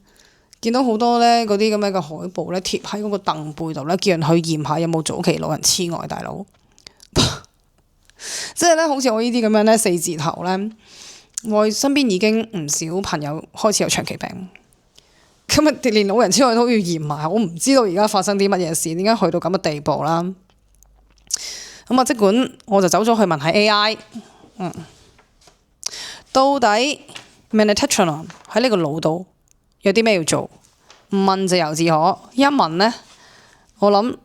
見到好多咧嗰啲咁樣嘅海報咧貼喺嗰個凳背度咧，叫人去驗下有冇早期老人痴呆，大佬。即係咧，好似我呢啲咁樣咧4字頭咧。我身邊已經唔少朋友開始有長期病，咁啊連老人痴呆都要驗埋，我唔知道而家發生啲乜嘢事，點解去到咁嘅地步啦？咁啊，即管我就走咗去問下 AI，到底 Manhattan 喺呢個腦度有啲咩要做？唔問就由自可，一問呢，我諗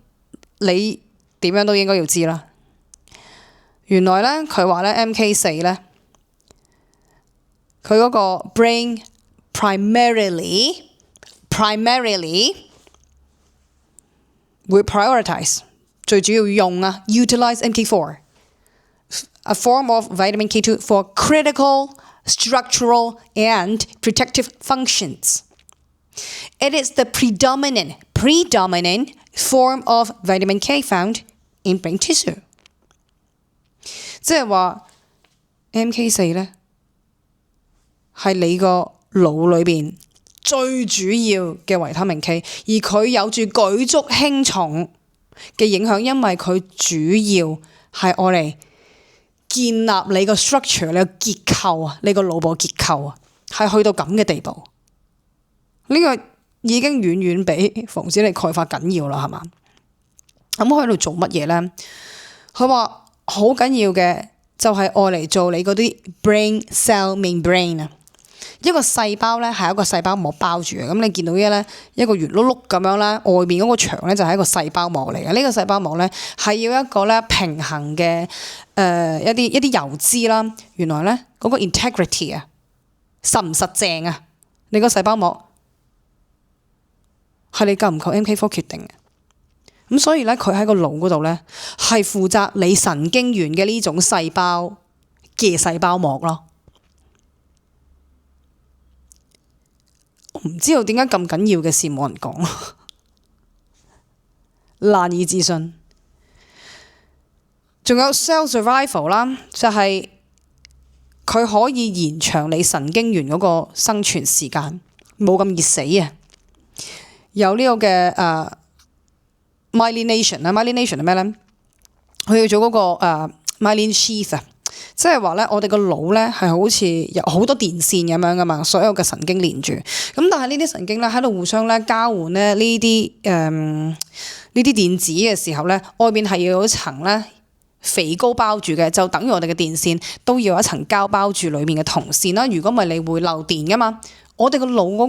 你點樣都應該要知啦。原來呢，佢話呢 MK4 呢。佢嗰個 brain primarily 會 prioritize 最主要用utilize MK4 a form of vitamin K2 for critical structural and protective functions. It is the predominant form of vitamin K found in brain tissue. 即係話 MK4 咧係你個腦裏邊最主要嘅維他命 K， 而佢有住舉足輕重嘅影響，因為佢主要係愛嚟建立你個 structure， 你個結構啊，你個腦部結構啊，係去到咁嘅地步。呢個已經遠遠比防止你鈣化緊要啦，係嘛？咁佢喺度做乜嘢咧？佢話好緊要嘅就係愛嚟做你嗰啲 brain cell membrane 啊。一個細胞咧係一個細胞膜包住嘅，咁你見到一個圓碌碌咁樣啦，外面嗰個牆咧就係一個細胞膜嚟嘅。呢個細胞膜咧係要一個咧平衡嘅一啲油脂啦。原來咧嗰個 integrity 啊，實唔實正啊？你個細胞膜係你夠唔夠 MK4 決定嘅。咁所以咧佢喺個腦嗰度咧係負責你神經元嘅呢種細胞嘅細胞膜咯。我唔知道點解咁緊要嘅事冇人講，難以置信。仲有 cell survival 啦，就係佢可以延長你神經元嗰個生存時間，冇咁易死啊！有呢個嘅myelination 啊 ，myelination 係咩咧？佢要做嗰個myelin sheath啊。即係話咧，我哋個腦咧係好似有好多電線咁樣噶嘛，所有嘅神經連住。咁但係呢啲神經咧喺度互相咧交換咧呢啲電子嘅時候咧，外邊係要有一層咧肥膏包住嘅，就等於我哋嘅電線都要有一層膠包住裡面嘅銅線啦。如果唔係，你會漏電噶嘛。我哋個腦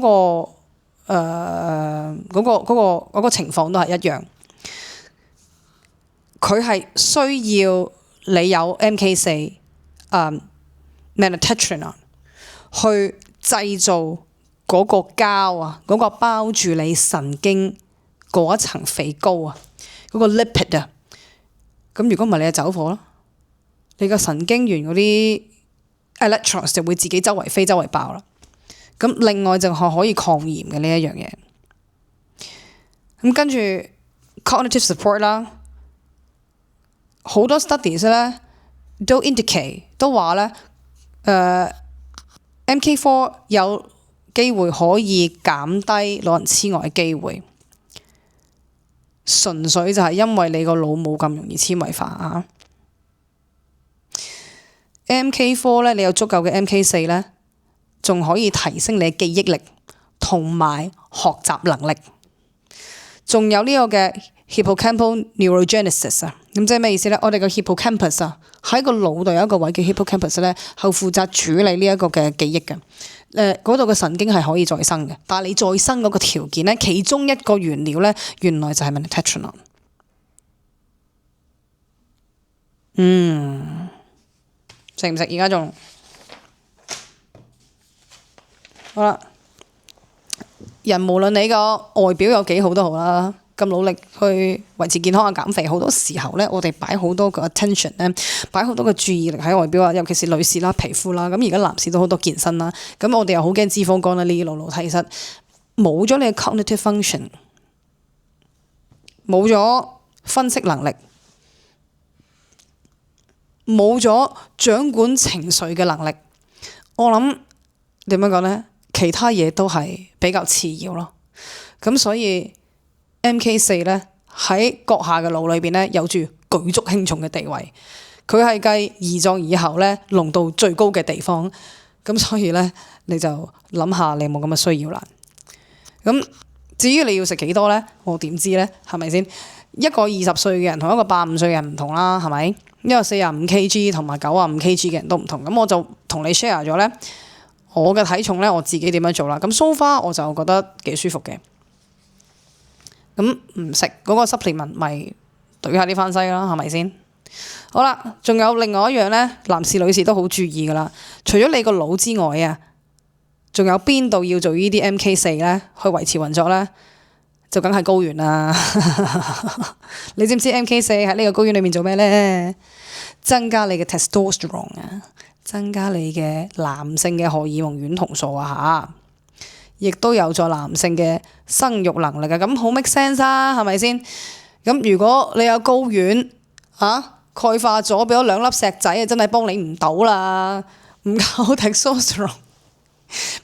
嗰個情況都係一樣，佢係需要你有 MK4。Metathetrone 去製造嗰個膠啊，嗰個包住你神經嗰一層肥膏啊，嗰個 lipid 啊，咁如果唔係你就走火咯，你個神經元嗰啲 electrons 就會自己周圍飛周圍爆啦。咁另外就係可以抗炎嘅呢一樣嘢。咁跟住 cognitive support 啦，好多 studies 咧。都 indicate 都話咧，MK4 有機會可以減低老人痴呆嘅機會，純粹就係因為你個腦冇咁容易纖維化啊。MK4 咧，你有足夠嘅 MK4 咧，仲可以提升你嘅記憶力同埋學習能力，仲有呢個嘅 hippocampal neurogenesis 啊。咁即係咩意思咧？我哋個 hippocampus 啊，喺個腦度有一個位叫 hippocampus 咧，係負責處理呢一個嘅記憶嘅。嗰度嘅神經係可以再生嘅，但係你再生嗰個條件咧，其中一個原料咧，原來就係 metathetrone。食唔食？而家仲好啦。人無論你個外表有幾好都好啦。咁努力去維持健康啊、減肥，好多時候咧，我哋擺好多個 attention 咧，擺好多個注意力喺外表啊，尤其是女士啦、皮膚啦。咁而家男士都好多健身啦。咁我哋又好驚脂肪肝啦，呢啲老其實冇咗你嘅 cognitive function， 冇咗分析能力，冇咗掌管情緒嘅能力。我諗點樣講咧？其他嘢都係比較次要咯。咁所以MK4 咧喺閣下嘅腦裏邊咧有住舉足輕重嘅地位，佢係繼胰臟以後咧濃度最高嘅地方，咁所以咧你就諗下你有冇咁嘅需要啦。咁至於你要食幾多咧，我點知咧？係咪先？一個20歲嘅人同一個85歲嘅人唔同啦，係咪？一個45 kg 同埋95 kg 嘅人都唔同。咁我就同你 share 咗咧我嘅體重咧，我自己點樣做啦。咁 so far 我就覺得幾舒服嘅。咁唔食嗰個 supplement 咪對下啲番西啦，係咪先？好啦，仲有另外一樣咧，男士女士都好注意噶啦。除咗你個腦之外啊，仲有邊度要做呢啲 MK4 咧，去維持運作咧？就梗係睾丸啦。你知唔知 MK4 喺呢個睾丸裏面做咩咧？增加你嘅 testosterone 啊，增加你嘅男性嘅荷爾蒙戀童素啊嚇，亦都有助男性嘅生育能力啊，咁好 make sense 啊，係咪先？咁如果你有睾丸鈣化咗，俾咗2粒石仔啊，真係幫你唔到啦，唔夠 testosterone，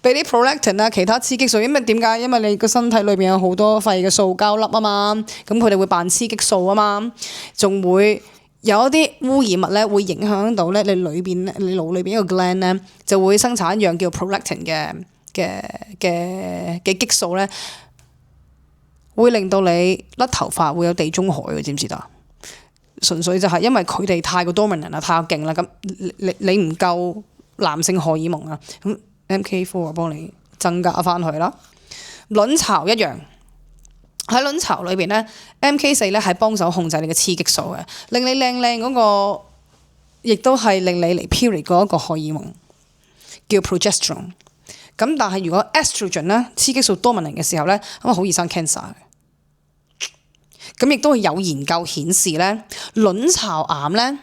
俾啲 prolactin 啊，其他雌激素，因為點解？因為你個身體裏邊有好多廢嘅塑膠粒啊嘛，咁佢哋會扮雌激素啊嘛，仲會有一啲污染物咧，會影響到咧你腦裏邊一個 gland 咧，就會生產一樣叫 prolactin 嘅激素咧，會令到你甩頭髮，會有地中海嘅，知唔知道？純粹就係因為佢哋太過 dominant 啦，太過勁啦，咁你唔夠男性荷爾蒙啊，咁 MK4 幫你增加翻佢啦。卵巢一樣，喺卵巢裏邊咧 ，MK4 咧係幫手控制你嘅雌激素嘅，令你靚靚嗰個，亦都係令你嚟 period 嗰一個荷爾蒙叫 progesterone。咁但係如果 estrogen 咧，雌激素 dominant 嘅時候咧，咁啊好易生 cancer 嘅。咁亦都係有研究顯示咧，卵巢癌咧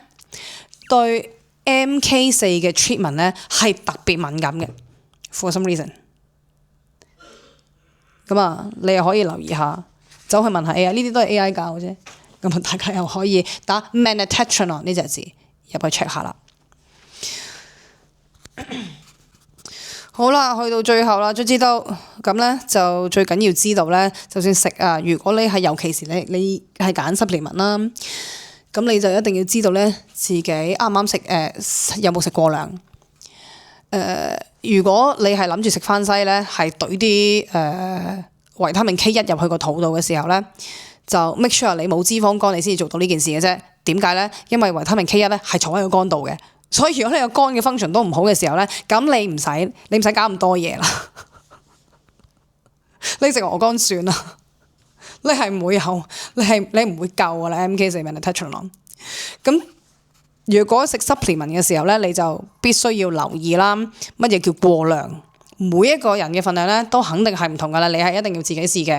對 MK4 嘅 treatment 咧係特別敏感嘅 ，for some reason。咁啊，你又可以留意下，走去問下 AI，呢啲都係 AI 教嘅啫。咁啊，大家又可以打 Magnetetron 呢隻字入去 check 下啦。好啦，去到最後啦，都知道咁咧，就最緊要知道咧，就算食啊，如果你係尤其是你係揀supplement啦，咁你就一定要知道咧自己啱唔啱食有冇食過量。如果你係諗住食翻西咧，係懟啲維他命 K1 入去個肚度嘅時候咧，就 make sure 你冇脂肪肝，你先至做到呢件事嘅啫。點解咧？因為維他命 K1 咧係坐喺個肝度嘅。所以如果你個肝嘅 function 都唔好嘅時候咧，咁你唔使搞咁多嘢啦，你食鵝肝算啦，你係唔會有，你唔會夠噶啦 MK4 Magnetetron。咁如果食 supplement 嘅時候咧，你就必須要留意啦，乜嘢叫過量？每一個人嘅份量咧都肯定係唔同噶啦，你係一定要自己試嘅。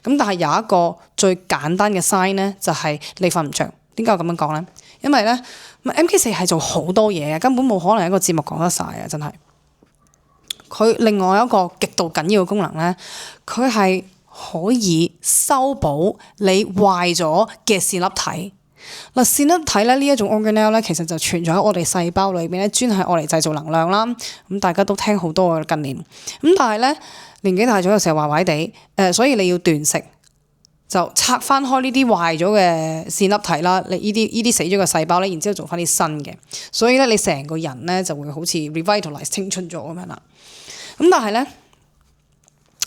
咁但係有一個最簡單嘅 sign 咧，就係你瞓唔着。點解我咁樣講咧？因為咧，MK4 係做好多嘢啊，根本冇可能一個節目講得晒啊！真係。佢另外一個極度緊要嘅功能咧，佢係可以修補你壞咗嘅線粒體。嗱，線粒體咧呢一種 organelle 咧，其實就存在喺我哋細胞裏邊咧，專係我嚟製造能量啦。咁大家都聽好多嘅近年。咁但係咧年紀大咗有時候壞壞地，所以你要斷食。就拆翻開呢啲壞咗嘅線粒體啦，你呢啲死咗嘅細胞咧，然之後做翻啲新嘅，所以咧你成個人咧就會好似 revitalize 青春咗咁樣啦。咁但係咧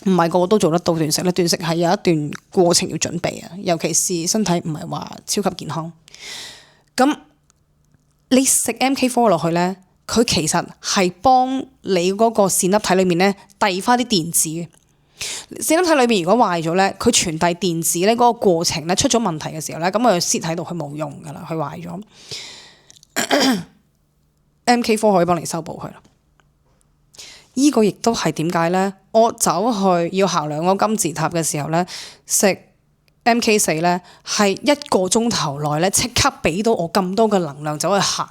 唔係個個都做得到斷食咧，斷食係有一段過程要準備啊，尤其是身體唔係話超級健康。咁你食 MK4 落去咧，佢其實係幫你嗰個線粒體裏面咧遞翻啲電子嘅。線粒體裏面如果壞咗咧，佢傳遞電子咧嗰個過程咧出咗問題嘅時候咧，咁佢 sit 喺度，佢冇用噶啦，佢壞咗。MK4 可以幫你修補佢啦。依個亦都係點解咧？我走去要行2個金字塔嘅時候咧，食 MK4 咧係1個鐘頭內咧即刻俾到我咁多嘅能量走去行，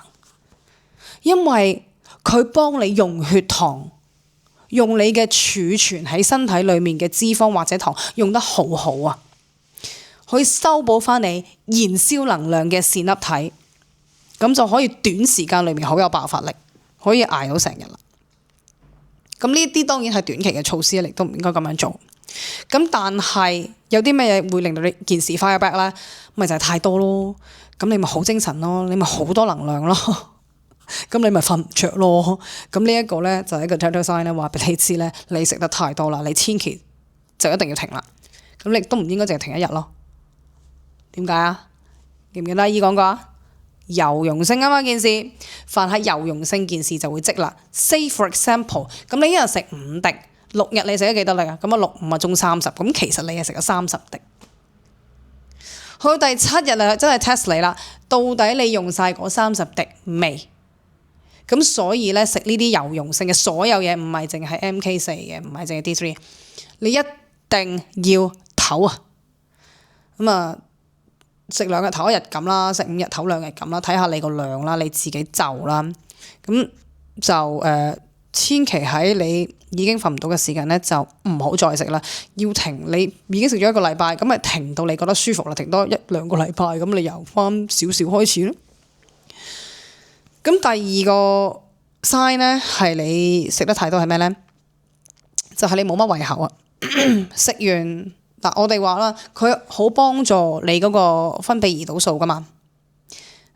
因為佢幫你用血糖。用你嘅儲存喺身體裏面嘅脂肪或者糖用得好好啊，可以修補翻你燃燒能量嘅線粒體，咁就可以短時間裏面好有爆發力，可以捱到成日啦。咁呢啲當然係短期嘅措施，你都唔應該咁樣做。咁但係有啲咩嘢會令到你件事 fire back 咧？咪就係太多咯。咁你咪好精神咯，你咪好多能量咯。咁你咪瞓唔着咯，咁呢一個咧就係一個 telltale sign 咧，話俾你知咧，你食得太多啦，你千祈就一定要停啦。咁你都唔應該淨係停1日咯。點解啊？記唔記得阿姨講過啊？油溶性啊嘛件事，凡係油溶性件事就會積啦。Say for example， 咁你一日食5滴，6日你食咗幾多粒啊？咁啊6、5啊中30，咁其實你係食咗30滴。去到第7日啊，真係 test 你啦，到底你用晒嗰30滴未？咁所以咧食呢啲油溶性嘅所有嘢，唔係淨係 MK4 嘅，唔係淨係 D3，你一定要唞啊！咁啊，食2日唞1日咁啦，食5日唞2日咁啦，睇下你個量啦，你自己就啦。咁就千祈喺你已經瞓唔到嘅時間咧，就唔好再食啦。要停，你已經食咗1個禮拜，咁咪停到你覺得舒服啦，停多1-2個禮拜，咁你由翻少少開始咯。咁第二個 sign 咧係你食得太多係咩咧？就係你冇乜胃口啊！食完嗱，我哋話啦，佢好幫助你嗰個分泌胰島素噶嘛。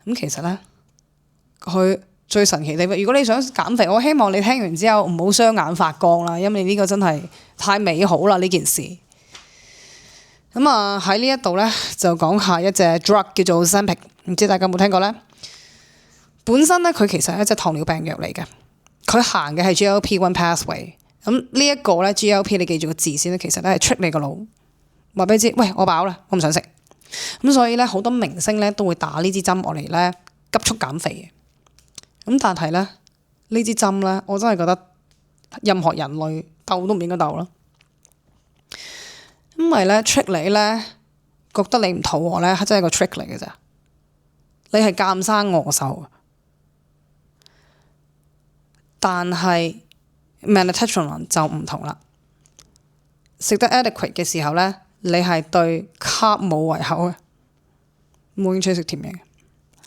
咁其實咧，佢最神奇地方，如果你想減肥，我希望你聽完之後唔好雙眼發光啦，因為呢個真係太美好啦呢件事。咁啊喺呢一度咧就講下一隻 drug 叫做 Ozempic， 唔知大家有冇聽過咧？本身咧佢其實係一隻糖尿病藥嚟嘅，佢行嘅係 GLP-1 pathway。咁呢一個咧 GLP 你記住個字先咧，其實咧係 trick 你個腦，話俾你知，喂，我飽啦，我唔想食。咁所以咧好多明星咧都會打呢支針落嚟咧急速減肥嘅。咁但係咧呢支針咧，我真係覺得任何人類鬥都唔應該鬥啦。因為咧 trick 你咧覺得你唔肚餓咧，真係個 trick 嚟嘅咋。你係監生餓瘦，但係 Manitetrolone 就唔同啦。食得 adequate 嘅時候咧，你係對 carb 冇胃口嘅，冇興趣食甜嘢嘅。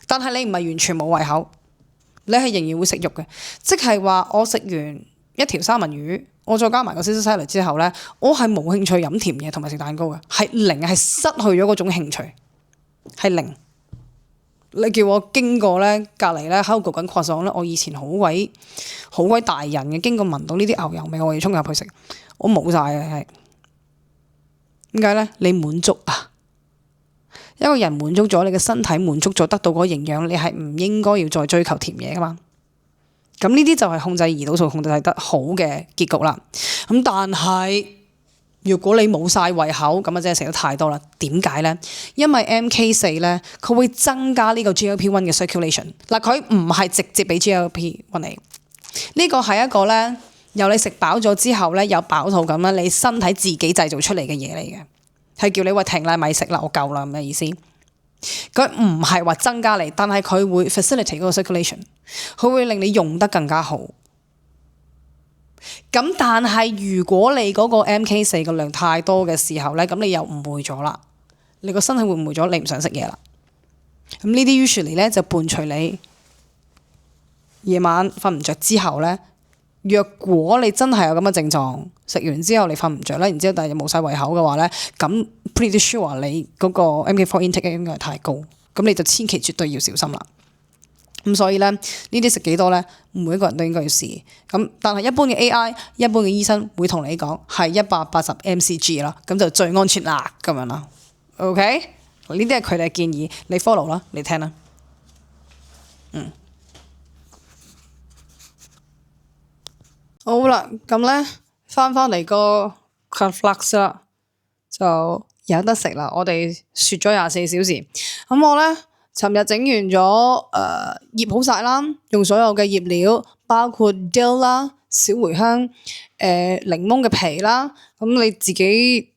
但係你唔係完全冇胃口，你係仍然會食肉嘅。即係話我食完一條三文魚，我再加埋個 Caesar salad 之後咧，我係冇興趣飲甜嘢同埋食蛋糕嘅，係零，係失去咗嗰種興趣，係零。你叫我經過咧隔離咧喺度焗緊croissant咧，我以前好鬼大人嘅，經過聞到呢啲牛油味，我要衝入去食，我冇晒嘅係。點解咧？你滿足啊！一個人滿足咗，你嘅身體滿足咗，得到嗰個營養，你係唔應該要再追求甜嘢噶嘛？咁呢啲就係控制胰島素控制得好嘅結局啦。咁但係如果你冇晒胃口，咁啊真係食得太多啦。點解咧？因為 MK4 咧，佢會增加呢個 GLP-1 嘅 circulation。嗱，佢唔係直接俾 GLP-1 你，呢個係一個咧由你食飽咗之後咧有飽肚咁啦，你身體自己製造出嚟嘅嘢嚟嘅，係叫你話停啦，咪食啦，我夠啦咁嘅意思。佢唔係話增加你，但係佢會 facilitate 嗰個 circulation， 佢會令你用得更加好。咁但係如果你嗰個 MK4 個量太多嘅時候咧，咁你又誤會咗啦，你個身體會誤會咗你唔想食嘢啦。咁呢啲 usually 咧就伴隨你夜晚瞓唔着之後咧，若果你真係有咁嘅症狀，食完之後你瞓唔着咧，然之後但係又冇晒胃口嘅話咧，咁 pretty sure 你嗰個 MK4 intake 應該係太高，咁你就千祈絕對要小心啦。咁所以咧，呢啲食幾多咧，每一個人都應該要試。咁但係一般嘅 AI， 一般嘅醫生會同你講係180 mcg 啦，咁就最安全啦咁樣啦。OK，呢啲係佢哋嘅建議，你 follow 啦，你聽啦。好啦，咁咧翻嚟個 Cornflakes 啦，就有得食啦。我哋雪咗24小時，咁我咧。尋日整完咗，醃好晒啦，用所有嘅醃料，包括 dill 啦、小茴香、檸檬嘅皮啦，咁你自己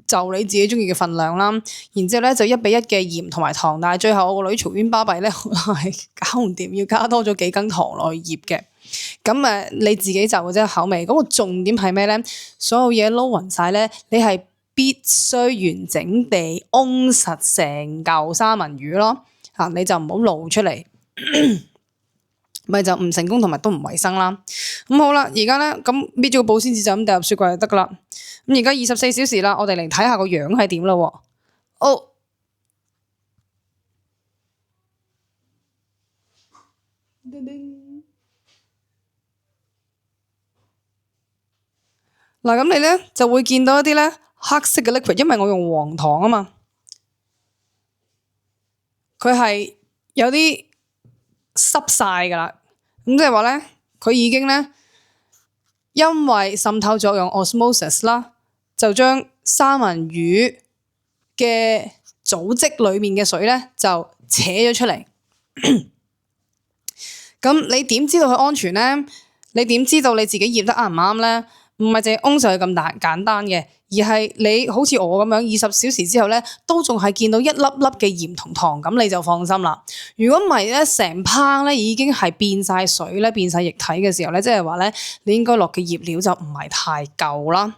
就你自己中意嘅份量啦。然之後咧就1:1嘅鹽同埋糖，但係最後我個女嘈冤巴閉咧，係搞唔掂，要加多咗幾羹糖落去醃嘅。咁你自己就嘅啫口味。咁個重點係咩咧？所有嘢撈勻晒咧，你係必須完整地甕實成嚿三文魚咯。你就唔好露出嚟，咪就唔成功同埋都唔衞生啦。咁好啦，而家咧咁搣咗個保鮮紙就咁掉入雪櫃就得噶啦。咁而家24小時啦，我哋嚟睇下個樣係點啦。哦，嗱咁你咧就會見到一啲咧黑色嘅 liquid，因為我用黃糖啊嘛。佢係有啲濕晒噶啦，咁即係話咧，佢已經咧因為滲透作用 osmosis 啦，就將三文魚嘅組織裏面嘅水咧就扯咗出嚟。咁你點知道佢安全咧？你點知道你自己醃得啱唔啱咧？唔係淨係翁實佢咁簡單嘅，而係你好似我咁樣20小時之後咧，都仲係見到一粒粒嘅鹽同糖，咁你就放心啦。如果唔係咧，成烹咧已經係變晒水咧，變晒液體嘅時候咧，即係話咧，你應該落嘅醃料就唔係太夠啦。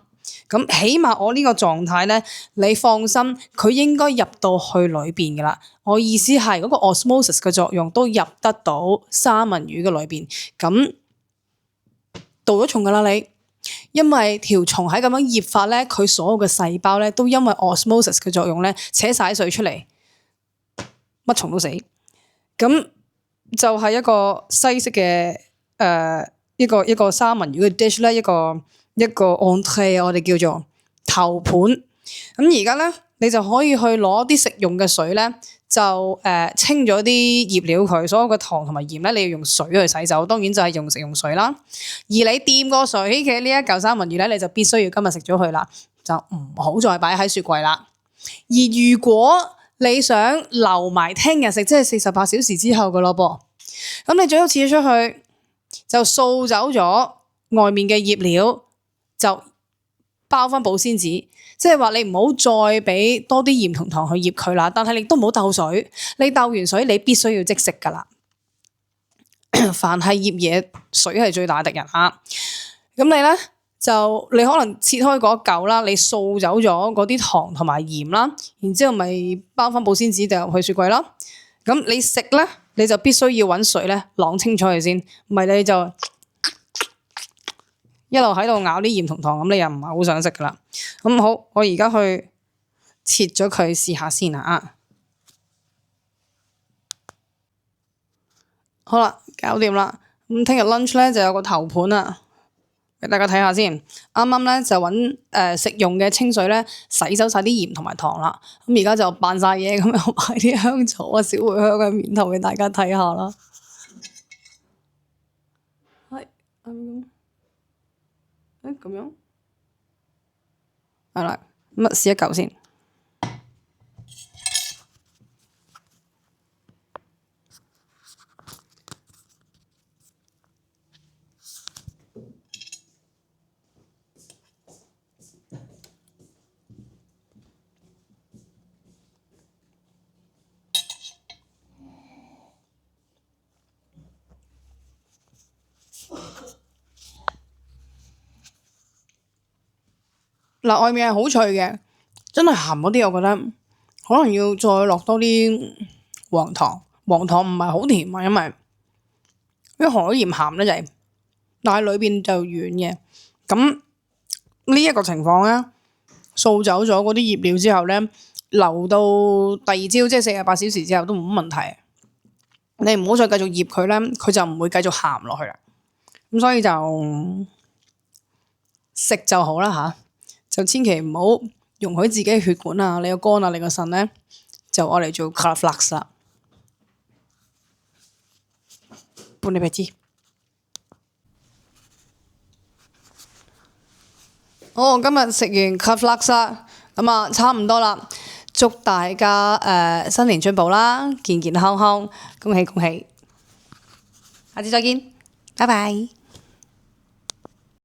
咁起碼我呢個狀態咧，你放心，佢應該入到去裏邊噶啦。我意思係嗰個 osmosis 嘅作用都入得到三文魚嘅裏邊，咁到咗蟲噶啦你。因為條蟲喺咁樣醃法咧，佢所有嘅細胞咧都因為 osmosis 嘅作用咧扯晒水出嚟，乜蟲都死。咁就係一個西式嘅一個三文魚嘅 dish 咧，一個 entrée 我哋叫做頭盤。咁而家咧，你就可以去攞啲食用嘅水咧，就清咗啲醃料佢，所有嘅糖同埋鹽咧，你要用水去洗走，當然就係用食用水啦。而你掂過水嘅呢一嚿三文魚咧，你就必須要今日食咗佢啦，就唔好再擺喺雪櫃啦。而如果你想留埋聽日食，即係48小時之後嘅咯噃，咁你最好切咗出去，就掃走咗外面嘅醃料，就包翻保鮮紙。即係話你唔好再俾多啲鹽同糖去醃佢啦，但係你都唔好鬥水。你鬥完水，你必須要即食噶啦。凡係醃嘢，水係最大敵人啊！咁你咧你可能切開嗰嚿啦，你掃走咗嗰啲糖同埋鹽啦，然之後咪包翻保鮮紙掉入去雪櫃咯。咁你食咧，你就必須要揾水咧啷清楚佢先，唔係你就一路喺度咬啲鹽同糖，咁你又唔係好想食噶啦。咁好，我而家去切咗佢試下先啊！好啦，搞掂啦。咁聽日 lunch 咧就有個頭盤啦，俾大家睇下先。啱啱咧就揾食用嘅清水咧洗走晒啲鹽同埋糖啦。咁而家就扮晒嘢咁樣擺啲香草啊、小茴香嘅面頭俾大家睇下啦。係咁樣，係啦，咁試一嚿先。嗱，外面係好脆嘅，真係鹹嗰啲，我覺得可能要再落多啲黃糖。黃糖唔係好甜啊，因為海鹽鹹得滯，但係裏邊就軟嘅。咁呢一個情況咧，掃走咗嗰啲醃料之後咧，留到第二朝即係48小時之後都冇乜問題。你唔好再繼續醃佢咧，佢就唔會繼續鹹落去啦。咁所以就食就好啦吓。就千祈唔好容許自己嘅血管啊、你個肝啊、你個腎咧，就攞嚟做 cauliflower 啦。半你咪知。好，今日食完 cauliflower 咁啊，差唔多啦。祝大家新年進步啦，健健康康，恭喜恭喜！下次再見，拜拜。